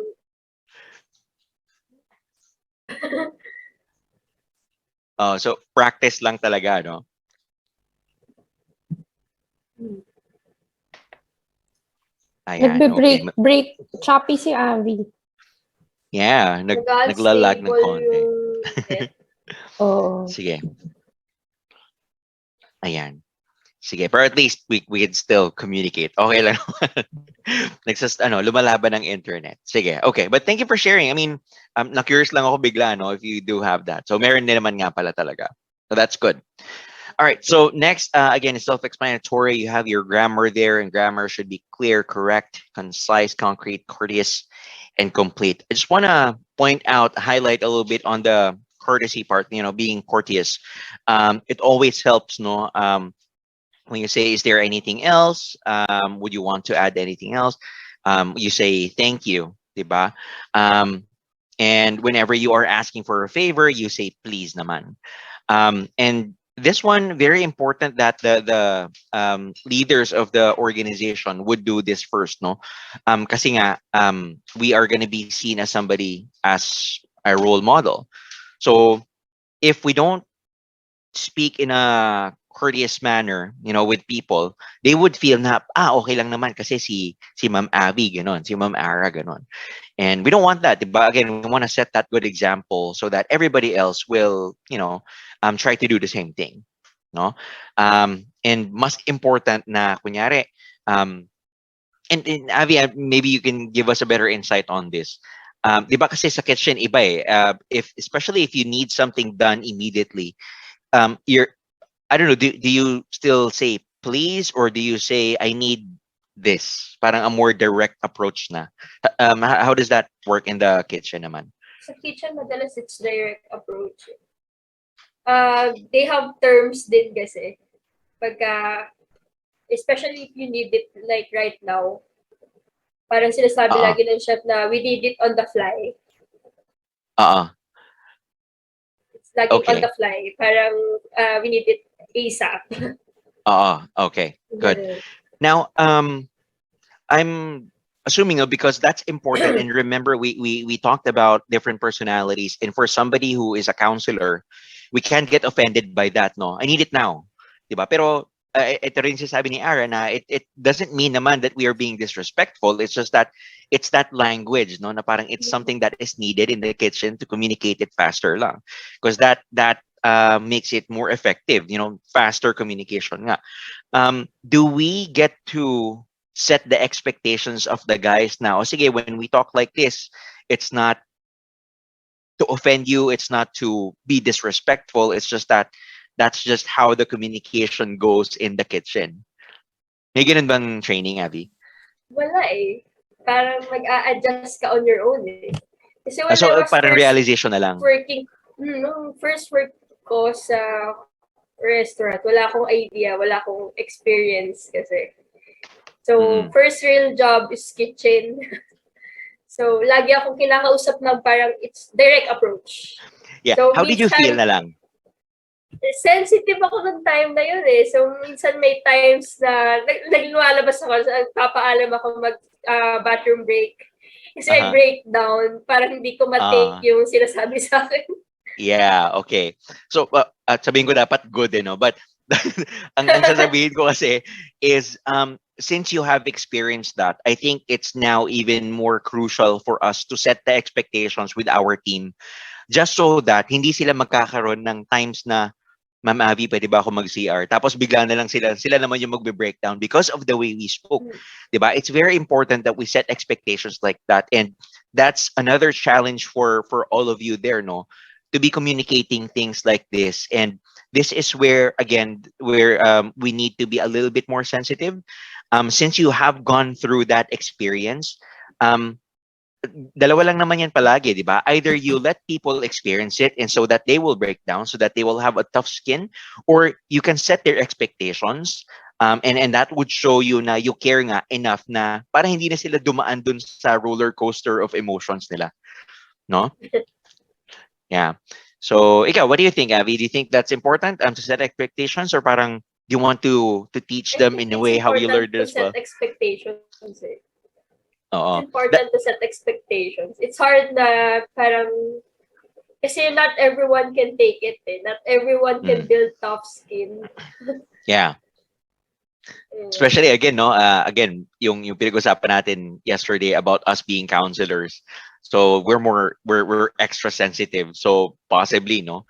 So practice lang talaga, no? Ayan, Nagbe-break choppy si Avi. Yeah, naglalag ng konti. Oo. Sige. Ayan. Sige, but at least we can still communicate. Okay lang. Lumalaban ng internet. Sige, okay. But thank you for sharing. I mean, na-curious lang ako bigla, no, if you do have that. So, meron din naman nga pala talaga. So, that's good. All right. So, next, again, it's self-explanatory. You have your grammar there, and grammar should be clear, correct, concise, concrete, courteous, and complete. I just want to highlight a little bit on the courtesy part, being courteous. It always helps, no? When you say, is there anything else? Would you want to add anything else? You say, thank you, diba? And whenever you are asking for a favor, you say, please naman. And this one, very important that the leaders of the organization would do this first, no? Kasi nga, we are going to be seen as somebody, as a role model. So if we don't speak in a courteous manner, with people, they would feel na, okay lang naman kasi si Ma'am Abby, ganon, si Ma'am Ara, ganon. And we don't want that, diba? Again, we want to set that good example so that everybody else will, try to do the same thing, no? And mas important na, kunyari, and Abby, maybe you can give us a better insight on this. Diba kasi sa kitchen, iba especially if you need something done immediately, I don't know, do you still say please, or do you say I need this? Parang a more direct approach na. How does that work in the kitchen naman? Sa kitchen, madalas it's direct approach. They have terms din kasi. Pagka especially if you need it like right now. Parang sinasabi Oo. lagi ng chef na we need it on the fly. Oo. It's laging on the Okay. fly. Parang we need it ASAP. Oo. Okay. Good. Ganun. Now, I'm assuming because that's important. And remember, we talked about different personalities, and for somebody who is a counselor, we can't get offended by that. No, I need it now, diba? Pero ito rin sabi ni Ara na it doesn't mean naman that we are being disrespectful. It's just that it's that language, no, na parang it's something that is needed in the kitchen to communicate it faster lang, because that makes it more effective. You know, faster communication nga. Do we get to set the expectations of the guys now? O sige, when we talk like this, it's not to offend you, it's not to be disrespectful, it's just that that's just how the communication goes in the kitchen. May ganun bang training, Abby? Wala eh. Parang mag-a-adjust ka on your own eh. Kasi when I So, was parang first realization na lang. working, nung first work ko sa restaurant, wala akong idea, wala akong experience kasi. So, first real job is kitchen. So, lagi akong kinakausap ng parang it's direct approach. Yeah. So, How did you feel na lang? sensitive ako ng time na yun eh. So, minsan may times na naging lumalabas ako, papaalam ako mag-bathroom break. Kasi may breakdown, parang hindi ko ma-take yung sinasabi sa akin. Yeah, okay. So, at sabihin ko dapat good, no? But, ang sasabihin ko kasi is, since you have experienced that, I think it's now even more crucial for us to set the expectations with our team, just so that hindi sila magkakaroon ng times na, Ma'am Abby, pwede ba ako mag-CR? Tapos bigla na lang sila naman yung magbe-breakdown because of the way we spoke. Diba? It's very important that we set expectations like that. And that's another challenge for all of you there, no? To be communicating things like this. And this is where, again, where we need to be a little bit more sensitive. Since you have gone through that experience, dalawa lang naman yan palagi, di ba? Either you let people experience it and so that they will break down, so that they will have a tough skin, or you can set their expectations, and that would show you na you care nga enough na para hindi na sila dumaan dun sa roller coaster of emotions nila. No? Yeah. So, ikaw, what do you think, Abby? Do you think that's important to set expectations, or parang do you want to teach I them think in a it's way how you important learned to it as well? set expectations eh. Oo. It's important to set expectations. It's hard na parang, kasi not everyone can take it eh. Not everyone can build tough skin. Yeah. Especially again, no? Again, yung pinag-usapan natin yesterday about us being counselors. So we're extra sensitive. So possibly, no,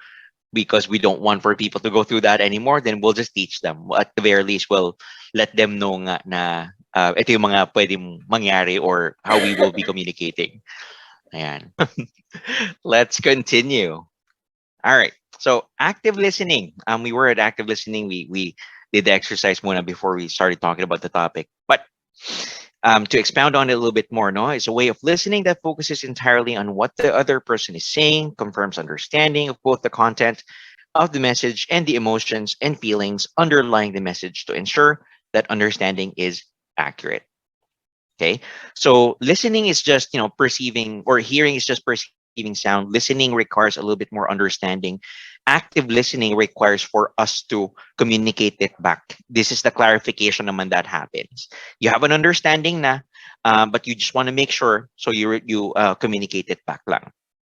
because we don't want for people to go through that anymore, then we'll just teach them. At the very least, we'll let them know nga na ito yung mga pwedeng mangyari or how we will be communicating. Ayan. Let's continue. All right. So active listening. We were at active listening. We did the exercise muna before we started talking about the topic. But to expound on it a little bit more, no, it's a way of listening that focuses entirely on what the other person is saying, confirms understanding of both the content of the message and the emotions and feelings underlying the message to ensure that understanding is accurate. Okay. So listening is just, perceiving, or hearing is just perceiving sound. Listening requires a little bit more understanding. Active listening requires for us to communicate it back. This is the clarification naman that happens. You have an understanding na, but you just want to make sure, so you communicate it back lang.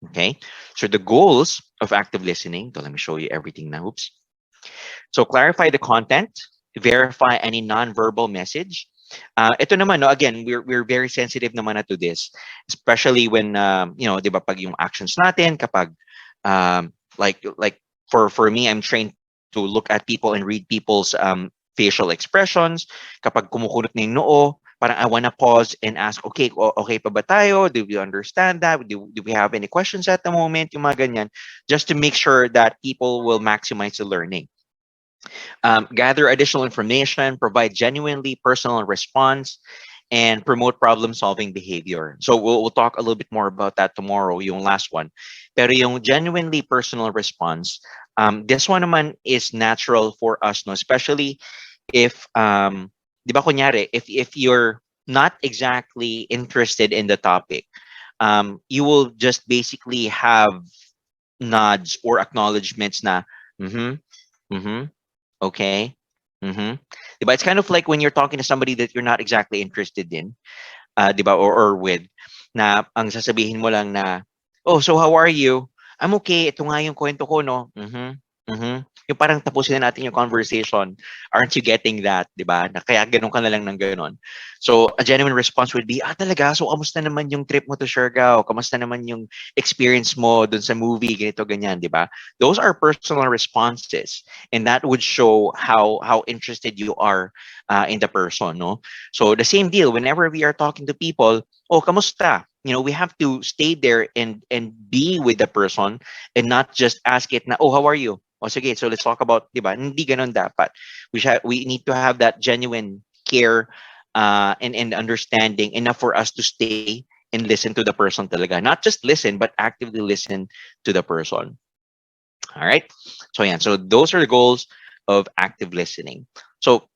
Okay. So the goals of active listening, so let me show you everything now. Oops. So clarify the content, verify any non-verbal message. Ito naman, no, again, we're very sensitive naman na to this, especially when, di ba, pag yung actions natin, kapag, like for me, I'm trained to look at people and read people's facial expressions. Kapag kumukunot na yung noo, parang I wanna pause and ask, okay, okay pa ba tayo? Do we understand that? Do we have any questions at the moment? Yung mga ganyan, just to make sure that people will maximize the learning. Gather additional information, provide genuinely personal response, and promote problem-solving behavior. So we'll talk a little bit more about that tomorrow, yung last one. Pero yung genuinely personal response, this one naman is natural for us, no? Especially if di ba kunyari, if you're not exactly interested in the topic, you will just basically have nods or acknowledgments na, mm-hmm, mm-hmm, okay, mm-hmm. Diba? It's kind of like when you're talking to somebody that you're not exactly interested in, di ba, or with, na ang sasabihin mo lang na, oh, so how are you? I'm okay. Ito nga yung kwento ko, no? Mm-hmm. Mm-hmm. Yung parang tapusin na natin yung conversation. Aren't you getting that? Di ba? Na kaya ganun ka na lang ng ganun. So, a genuine response would be, talaga? So, kamusta naman yung trip mo to Siargao? Kamusta naman yung experience mo dun sa movie? Ganito, ganyan, di ba? Those are personal responses. And that would show how interested you are in the person, no? So, the same deal, whenever we are talking to people, oh, kamusta? We have to stay there and be with the person and not just ask it na, oh, how are you? O sige, so let's talk about, di ba? Hindi ganun dapat. We need to have that genuine care and understanding enough for us to stay and listen to the person talaga. Not just listen, but actively listen to the person. All right. So yeah, so those are the goals of active listening. So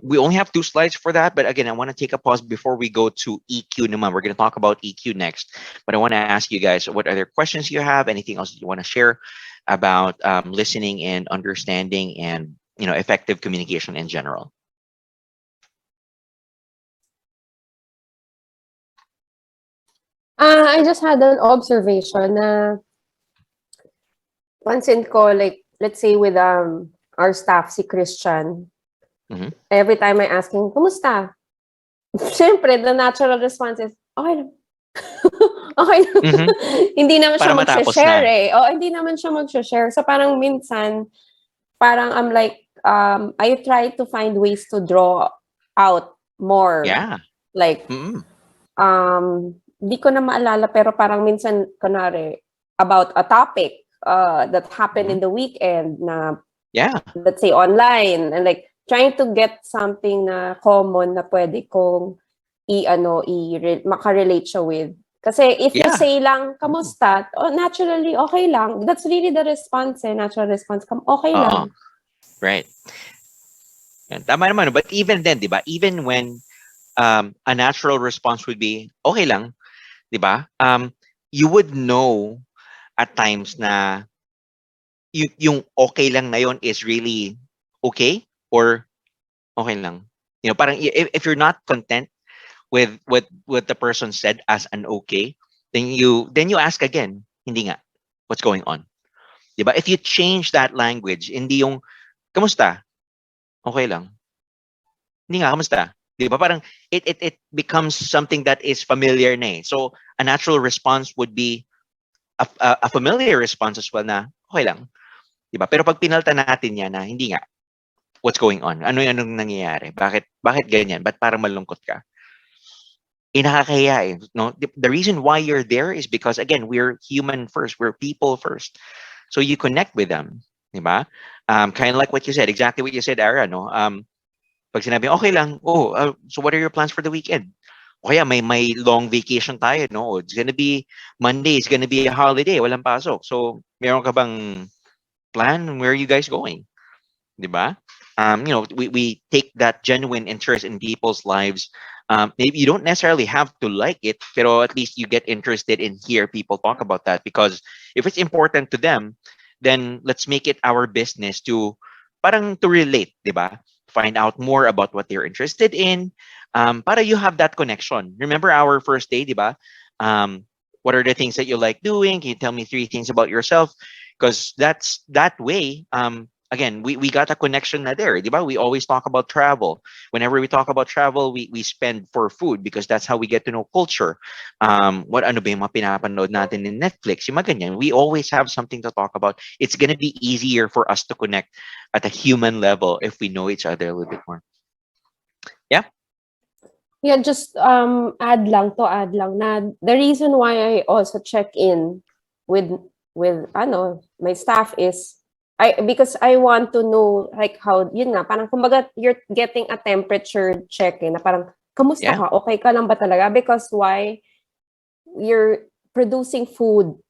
we only have 2 slides for that, but again, I want to take a pause before we go to EQ naman. We're going to talk about EQ next, but I want to ask you guys what other questions you have, anything else you want to share about listening and understanding and effective communication in general. I just had an observation na pansin ko, like, let's say with our staff, si Christian, Mhm. every time I ask him, kumusta? Siyempre, the natural response is, okay lang. Okay lang. Mhm. Hindi naman Para siya matapos mag-share na. eh. O, hindi naman siya mag-share. So parang minsan, parang I'm like, I try to find ways to draw out more. Yeah. Like, Mm-mm. di ko na maalala, pero parang minsan, kunwari, about a topic that happened in the weekend na, Yeah. let's say, online, and like, trying to get something na common na pwede kong makarelate siya with. Kasi if you Yeah. say lang, kamusta? Naturally, okay lang. That's really the response natural response. Okay lang. Right. Yan. Tama naman. But even then, di ba? Even when a natural response would be, okay lang, di ba? You would know at times na yung okay lang na yon is really okay or okay lang. Parang if you're not content with what the person said as an okay, then you ask again, hindi nga, what's going on? Diba? If you change that language, hindi yung, kamusta? Okay lang. Hindi nga, kamusta? Diba? Parang it becomes something that is familiar na eh. So, a natural response would be a familiar response as well na, okay lang. Diba? Pero pag pinalta natin yan na, hindi nga, what's going on? Anong nangyayari? Bakit ganyan? Ba't parang malungkot ka? Nakakahiya eh. No? The reason why you're there is because, again, we're human first. We're people first. So you connect with them. Diba? Kind of like what you said. Exactly what you said, Ara. No? Pag sinabi, okay lang, so what are your plans for the weekend? O kaya may long vacation tayo, no? It's gonna be Monday, it's gonna be a holiday, walang pasok. So, meron ka bang plan? Where are you guys going? Diba? We take that genuine interest in people's lives. Maybe you don't necessarily have to like it, pero at least you get interested in hear people talk about that, because if it's important to them, then let's make it our business to relate, diba? Find out more about what they're interested in. Para you have that connection. Remember our first day, diba? What are the things that you like doing? Can you tell me 3 things about yourself? Because that's that way. Again, we got a connection na there, di ba? We always talk about travel. Whenever we talk about travel, we spend for food because that's how we get to know culture. What ano ba yung mga pinapanood natin in Netflix, yung mga ganyan. We always have something to talk about. It's gonna be easier for us to connect at a human level if we know each other a little bit more. Yeah. Yeah, just add lang na the reason why I also check in with my staff is because I want to know like how, yun nga, parang kumbaga you're getting a temperature check na parang kamusta Yeah. ka? Okay ka lang ba talaga? Because why? You're producing food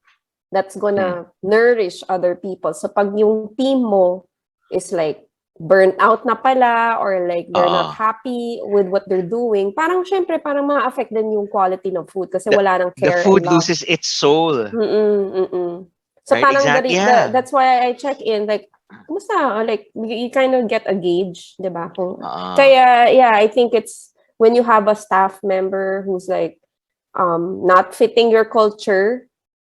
that's gonna nourish other people. So pag yung team mo is like burnt out na pala or like they're not Uh, happy with what they're doing, parang syempre parang ma-affect din yung quality ng food kasi the wala nang the care and food love. loses its soul, So right? parang Exactly. Yeah. that's why I check in like kumusta? Like you kind of get a gauge, 'di ba? Uh, Kaya yeah, I think it's when you have a staff member who's like not fitting your culture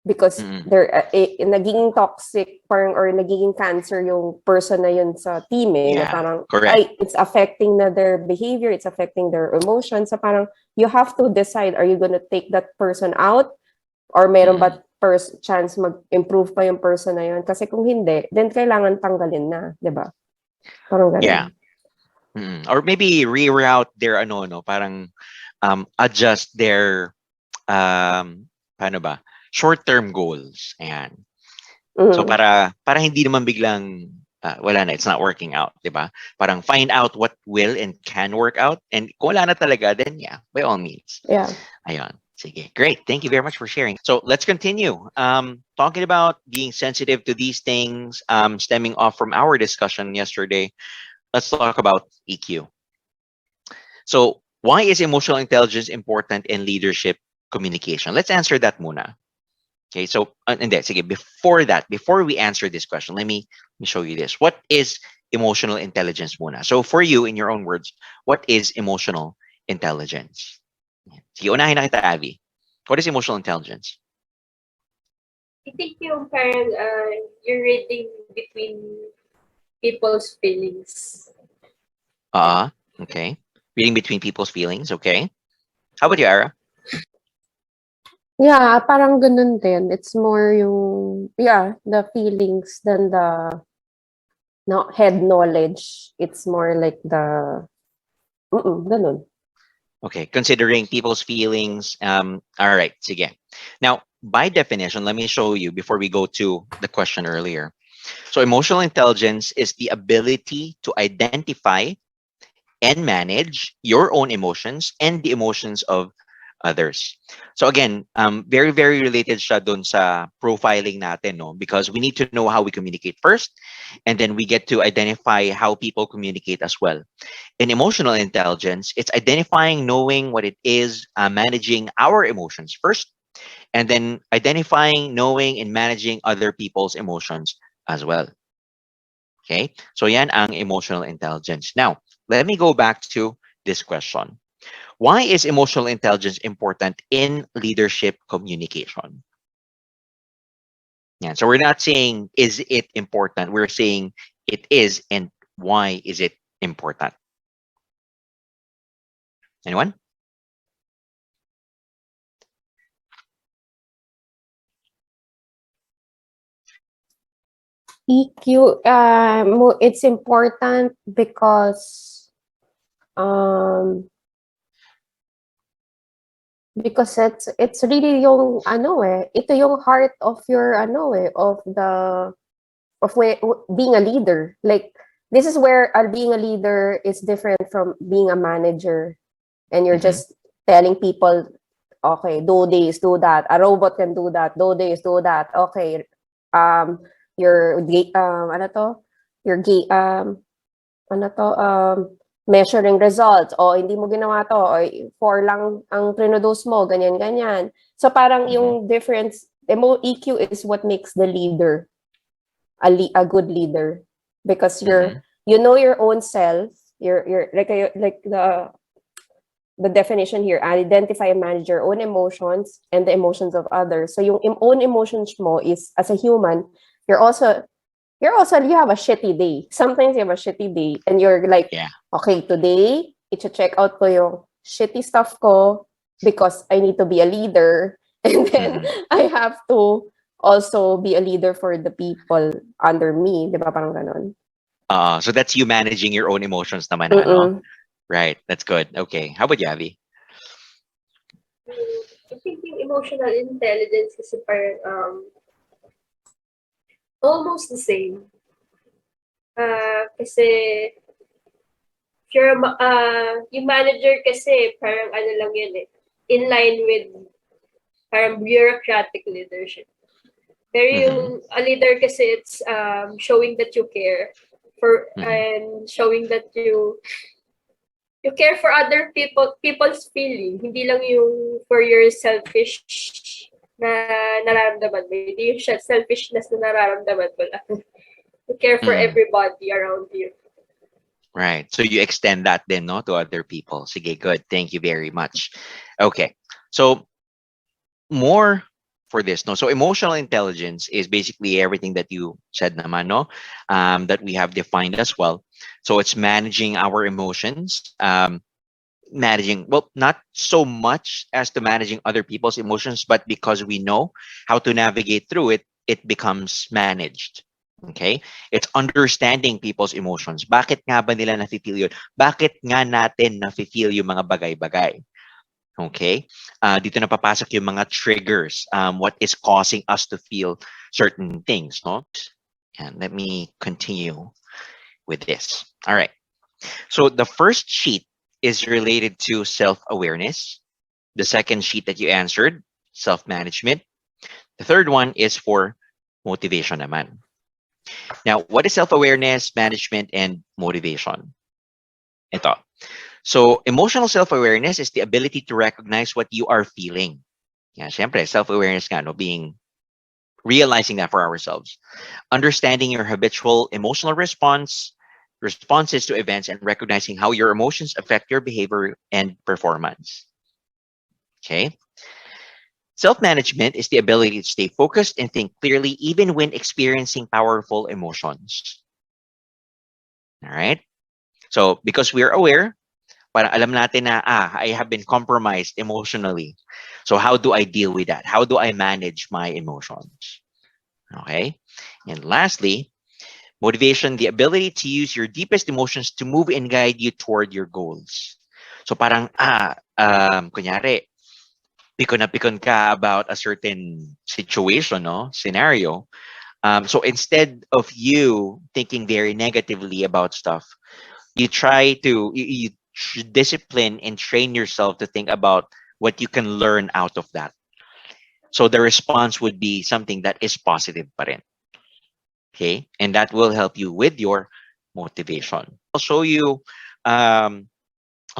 because mm, they're nagiging toxic parang or nagiging cancer yung person na yun sa team na yeah. parang Correct. ay it's affecting na their behavior, it's affecting their emotions. So parang you have to decide, are you gonna take that person out or meron Mm, ba chance mag-improve pa yung person na yun? Kasi kung hindi, then kailangan tanggalin na, di ba? Parang yeah. ganun. Or maybe reroute their ano no, parang adjust their paano ba? Short-term goals. Ayan. So Mm. para hindi naman biglang wala na, it's not working out, 'di ba? Parang find out what will and can work out, and kung wala na talaga, then yeah, by all means. Yeah. Ayun. Sige. Great. Thank you very much for sharing. So let's continue. Talking about being sensitive to these things, stemming off from our discussion yesterday, let's talk about EQ. So why is emotional intelligence important in leadership communication? Let's answer that muna. Okay, so and then, sige, before that, before we answer this question, let me show you this. What is emotional intelligence muna? So for you, in your own words, what is emotional intelligence? Sige, unahin na kita, Abby. What is emotional intelligence? I think yung parang you're reading between people's feelings. Okay. Reading between people's feelings, okay. How about you, Ara? Yeah, parang ganun din. It's more yung, yeah, the feelings than the no, head knowledge. It's more like the, ganun. Okay, considering people's feelings. All right, sige. Now, by definition, let me show you before we go to the question earlier. So emotional intelligence is the ability to identify and manage your own emotions and the emotions of others. So again, very, very related siya dun sa profiling natin, no? Because we need to know how we communicate first, and then we get to identify how people communicate as well. In emotional intelligence, it's identifying, knowing what it is, managing our emotions first, and then identifying, knowing, and managing other people's emotions as well. Okay? So yan ang emotional intelligence. Now, let me go back to this question. Why is emotional intelligence important in leadership communication? Yeah, so we're not saying is it important. We're saying it is, and why is it important? Anyone? EQ, it's important because it's really yung ano ito yung heart of your ano of the of being a leader. Like this is where being a leader is different from being a manager, and you're Mm-hmm. just telling people, okay, do this, do that. A robot can do that. Do this, do that. Okay, your ano to, your ano to, measuring results. O, hindi mo ginawa to. O, 4 lang ang produce mo. Ganyan, ganyan. So, parang Mm-hmm. yung difference, EQ is what makes the leader a good leader. Because Mm-hmm. you know your own self. You're like the definition here, identify and manage your own emotions and the emotions of others. So yung own emotions mo is, as a human, you're also you have a shitty day. Sometimes you have a shitty day and you're like, Yeah. okay, today, i-check out ko yung shitty stuff ko because I need to be a leader. And then Mm-hmm. I have to also be a leader for the people under me. Di ba? Parang ganon. So that's you managing your own emotions naman, ano? Mm-mm. Right. That's good. Okay. How about you, Abby? I think yung emotional intelligence kasi parang almost the same. Kasi if you're yung manager kasi parang ano lang yun in line with parang bureaucratic leadership. Pero yung Mm-hmm. a leader kasi it's showing that you care and showing that you care for other people's feeling, hindi lang yung for your selfish na nararamdaman mo. Hindi yung selfishness na nararamdaman mo lang. You care for Mm. everybody around you. Right. So you extend that then, no, to other people. Sige, good. Thank you very much. Okay. So more for this, no. So emotional intelligence is basically everything that you said, naman, no, that we have defined as well. So it's managing our emotions, managing, well, not so much as to managing other people's emotions, but because we know how to navigate through it, it becomes managed. Okay? It's understanding people's emotions. Bakit nga ba nila nafe-feel yun? Bakit nga natin nafe-feel yung mga bagay-bagay? Okay? Dito na papasok yung mga triggers, what is causing us to feel certain things, no? And let me continue with this. All right. So the first sheet is related to self-awareness. The second sheet that you answered, self-management. The third one is for motivation naman. Now, what is self-awareness, management, and motivation? Ito. So, emotional self-awareness is the ability to recognize what you are feeling. Yeah, syempre, self-awareness nga, no, realizing that for ourselves. Understanding your habitual emotional responses to events, and recognizing how your emotions affect your behavior and performance. Okay. Self-management is the ability to stay focused and think clearly even when experiencing powerful emotions. All right. So because we're aware, parang alam natin na, I have been compromised emotionally. So how do I deal with that? How do I manage my emotions? Okay. And lastly, motivation, the ability to use your deepest emotions to move and guide you toward your goals. So parang, kunyari, pikon na pikon ka about a certain situation, no, scenario. So instead of you thinking very negatively about stuff, you try to discipline and train yourself to think about what you can learn out of that. So the response would be something that is positive pa rin. Okay, and that will help you with your motivation. Um, I'll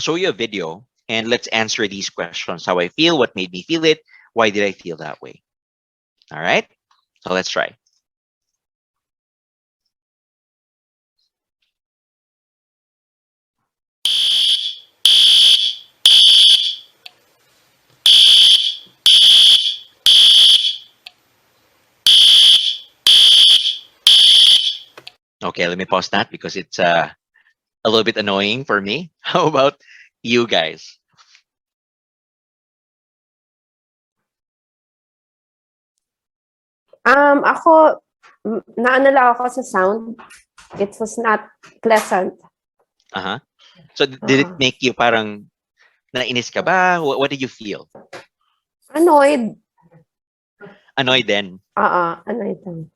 show you a video, and let's answer these questions: how I feel, what made me feel it, why did I feel that way? All right, so let's try. Okay, let me pause that because it's a little bit annoying for me. How about you guys? Ako, naano ako sa sound. It was not pleasant. Uh-huh. So did it make you parang nainis ka ba? What did you feel? Annoyed. Annoyed then? Annoyed lang.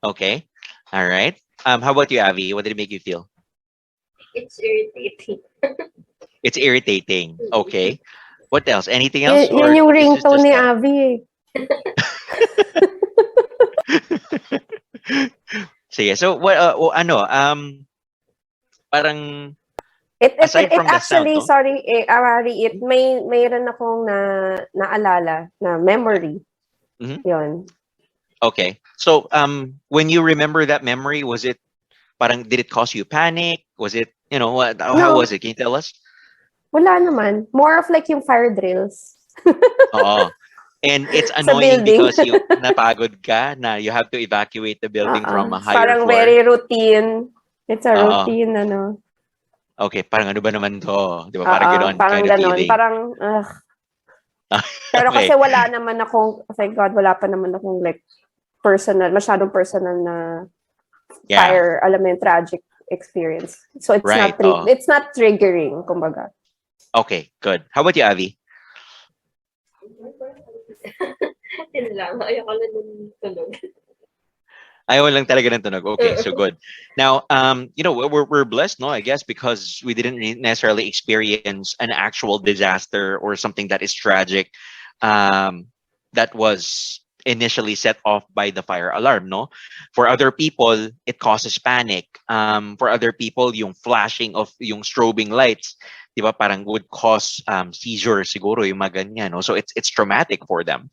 Okay. All right. How about you, Avi? What did it make you feel? It's irritating. It's irritating. Okay. What else? Anything else? Or Yun yung is this ringtone just ni that? Avi eh. Sige. So what parang It aside from the sound, actually, no? sorry, Ari, mayroon akong naalala na memory. Mhm. Yun. Okay. So when you remember that memory, was it parang did it cause you panic? Was it, how No. was it? Can you tell us? Wala naman. More of like yung fire drills. Oo. And it's Sa annoying building. because you napagod ka na you have to evacuate the building from a higher Parang floor. very routine. It's a Oo. routine, ano. Okay, parang ano ba naman to? Di ba? Parang gano'n Parang kind of ganon. feeling. Parang, Pero Okay. kasi wala naman akong, thank God, wala pa naman akong like masyadong personal na Yeah. fire, alam mo yung tragic experience. So it's Right. it's not triggering, kumbaga. Okay, good. How about you, Avi? Yun lang. Ayoko lang ng tunog. Ayaw lang talaga ng tunog. Okay, so good. Now, we're blessed, no? I guess because we didn't necessarily experience an actual disaster or something that is tragic, that was initially set off by the fire alarm, no? For other people, it causes panic. For other people, yung flashing of yung strobing lights, di ba, parang would cause seizure siguro yung mga ganyan, no? So it's traumatic for them.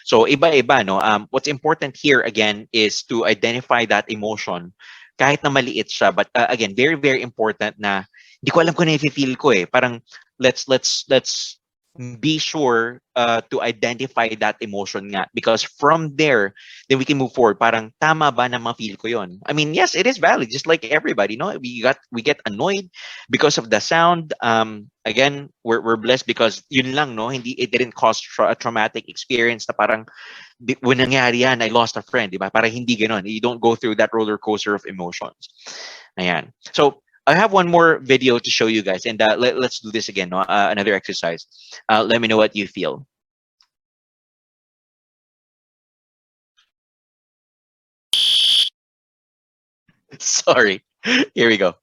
So iba-iba, no? What's important here again is to identify that emotion kahit na maliit siya, but again, very very important na hindi ko alam kung na-feel ko eh. Parang let's be sure to identify that emotion nga, because from there then we can move forward. Parang tama ba na ma-feel ko yon? I mean, yes, it is valid, just like everybody, no? We get annoyed because of the sound. Again, we're blessed because yun lang, no? Hindi, it didn't cause a traumatic experience na parang when nangyari yan, I lost a friend, di ba? Parang hindi ganon. You don't go through that roller coaster of emotions. Ayan. So I have one more video to show you guys, and let's do this again. No? Another exercise. Let me know what you feel. Sorry. Here we go.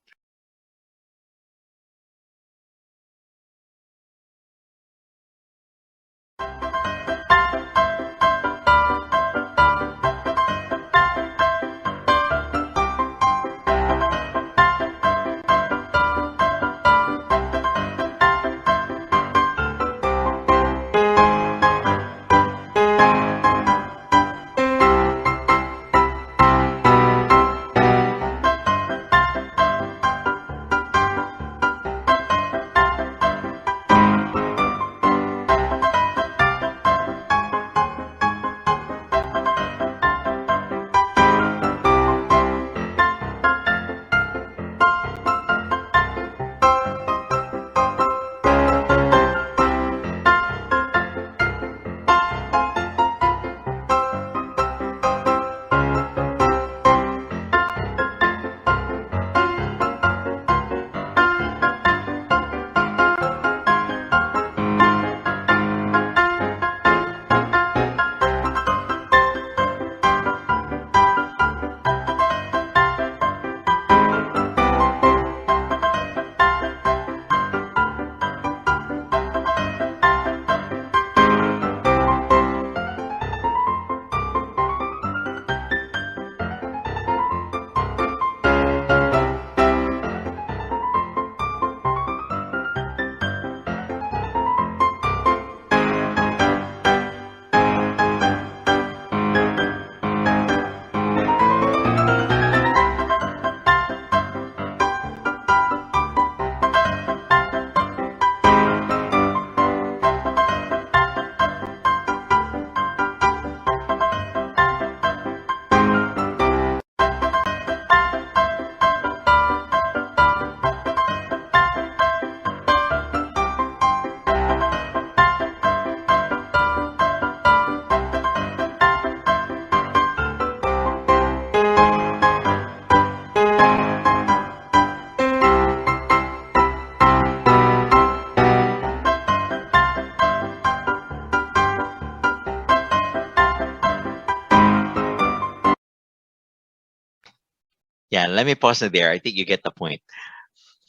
Yeah, let me pause it there. I think you get the point.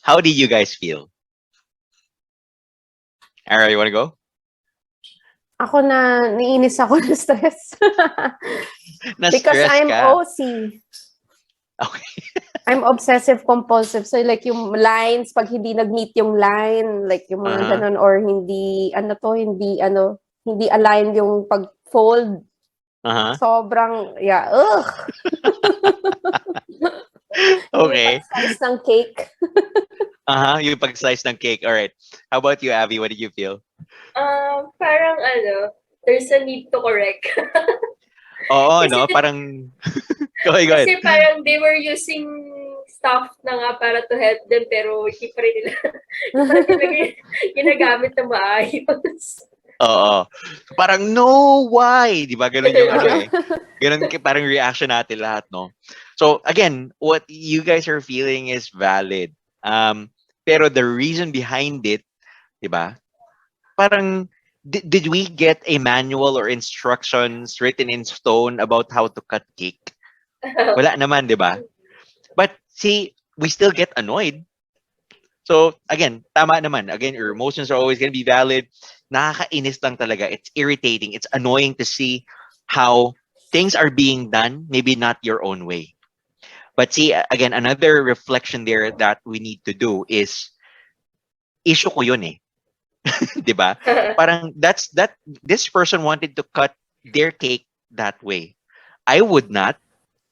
How did you guys feel? Ara, you want to go? Ako naiinis ako na stress. Because Na-stress I'm ka. OC. Okay. I'm obsessive compulsive. So like yung lines, pag hindi nag-meet yung line, like yung mga Uh-huh. ganun, or hindi, hindi align yung pag-fold. Uh-huh. Sobrang, yeah, ugh. Okay. Yung pag-slice ng cake. Uh-huh. Yung pag-slice ng cake. All right. How about you, Abby? What did you feel? Parang there's a need to correct. Oo, Kasi- no? Parang... go ahead. Kasi parang they were using stuff na nga para to help them, pero hindi pa rin nila ginagamit na maayos. Oo. Parang, no, why? Di ba? Ganun yung ano eh. Ganun parang reaction natin lahat, no? So, again, what you guys are feeling is valid. Pero the reason behind it, di ba? Parang, did we get a manual or instructions written in stone about how to cut cake? Wala naman, di ba? But see, we still get annoyed. So, again, tama naman. Again, your emotions are always going to be valid. Nakakainis lang talaga. It's irritating. It's annoying to see how things are being done, maybe not your own way. But see, again, another reflection there that we need to do is, issue ko yun eh. 'Di ba? Parang that this person wanted to cut their cake that way. I would not,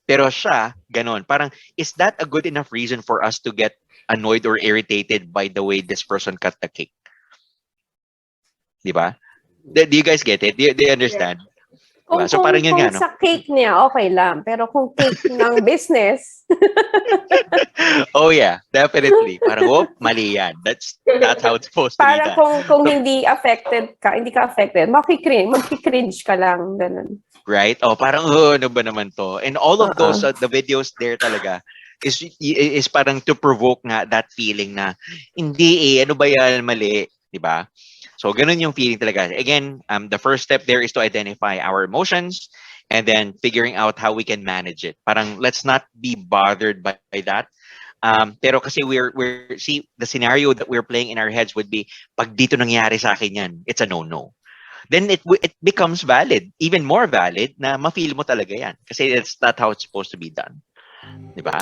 pero siya, ganon. Parang, is that a good enough reason for us to get annoyed or irritated by the way this person cut the cake? Di ba? Do you guys get it? Do you Yeah. understand? Di ba? Kung So parang yun kung nga, no? sa cake niya, okay lang. Pero kung cake ng business, Oh yeah, definitely. Parang, oh, mali yan. That's how it's supposed to be parang done. kung So, hindi ka affected, magki-cringe ka lang, ganun. right? Oh, parang, oh, ano ba naman to? And all of those, Oo. the videos there talaga, is parang to provoke nga that feeling na, hindi eh, ano ba yan, mali, di ba? So, ganun yung feeling talaga. Again, the first step there is to identify our emotions and then figuring out how we can manage it. Parang, let's not be bothered by that. Pero kasi see, the scenario that we're playing in our heads would be, pag dito nangyari sa akin yan, it's a no-no. Then it becomes valid, even more valid, na ma-feel mo talaga yan. Kasi it's not how it's supposed to be done. Di ba?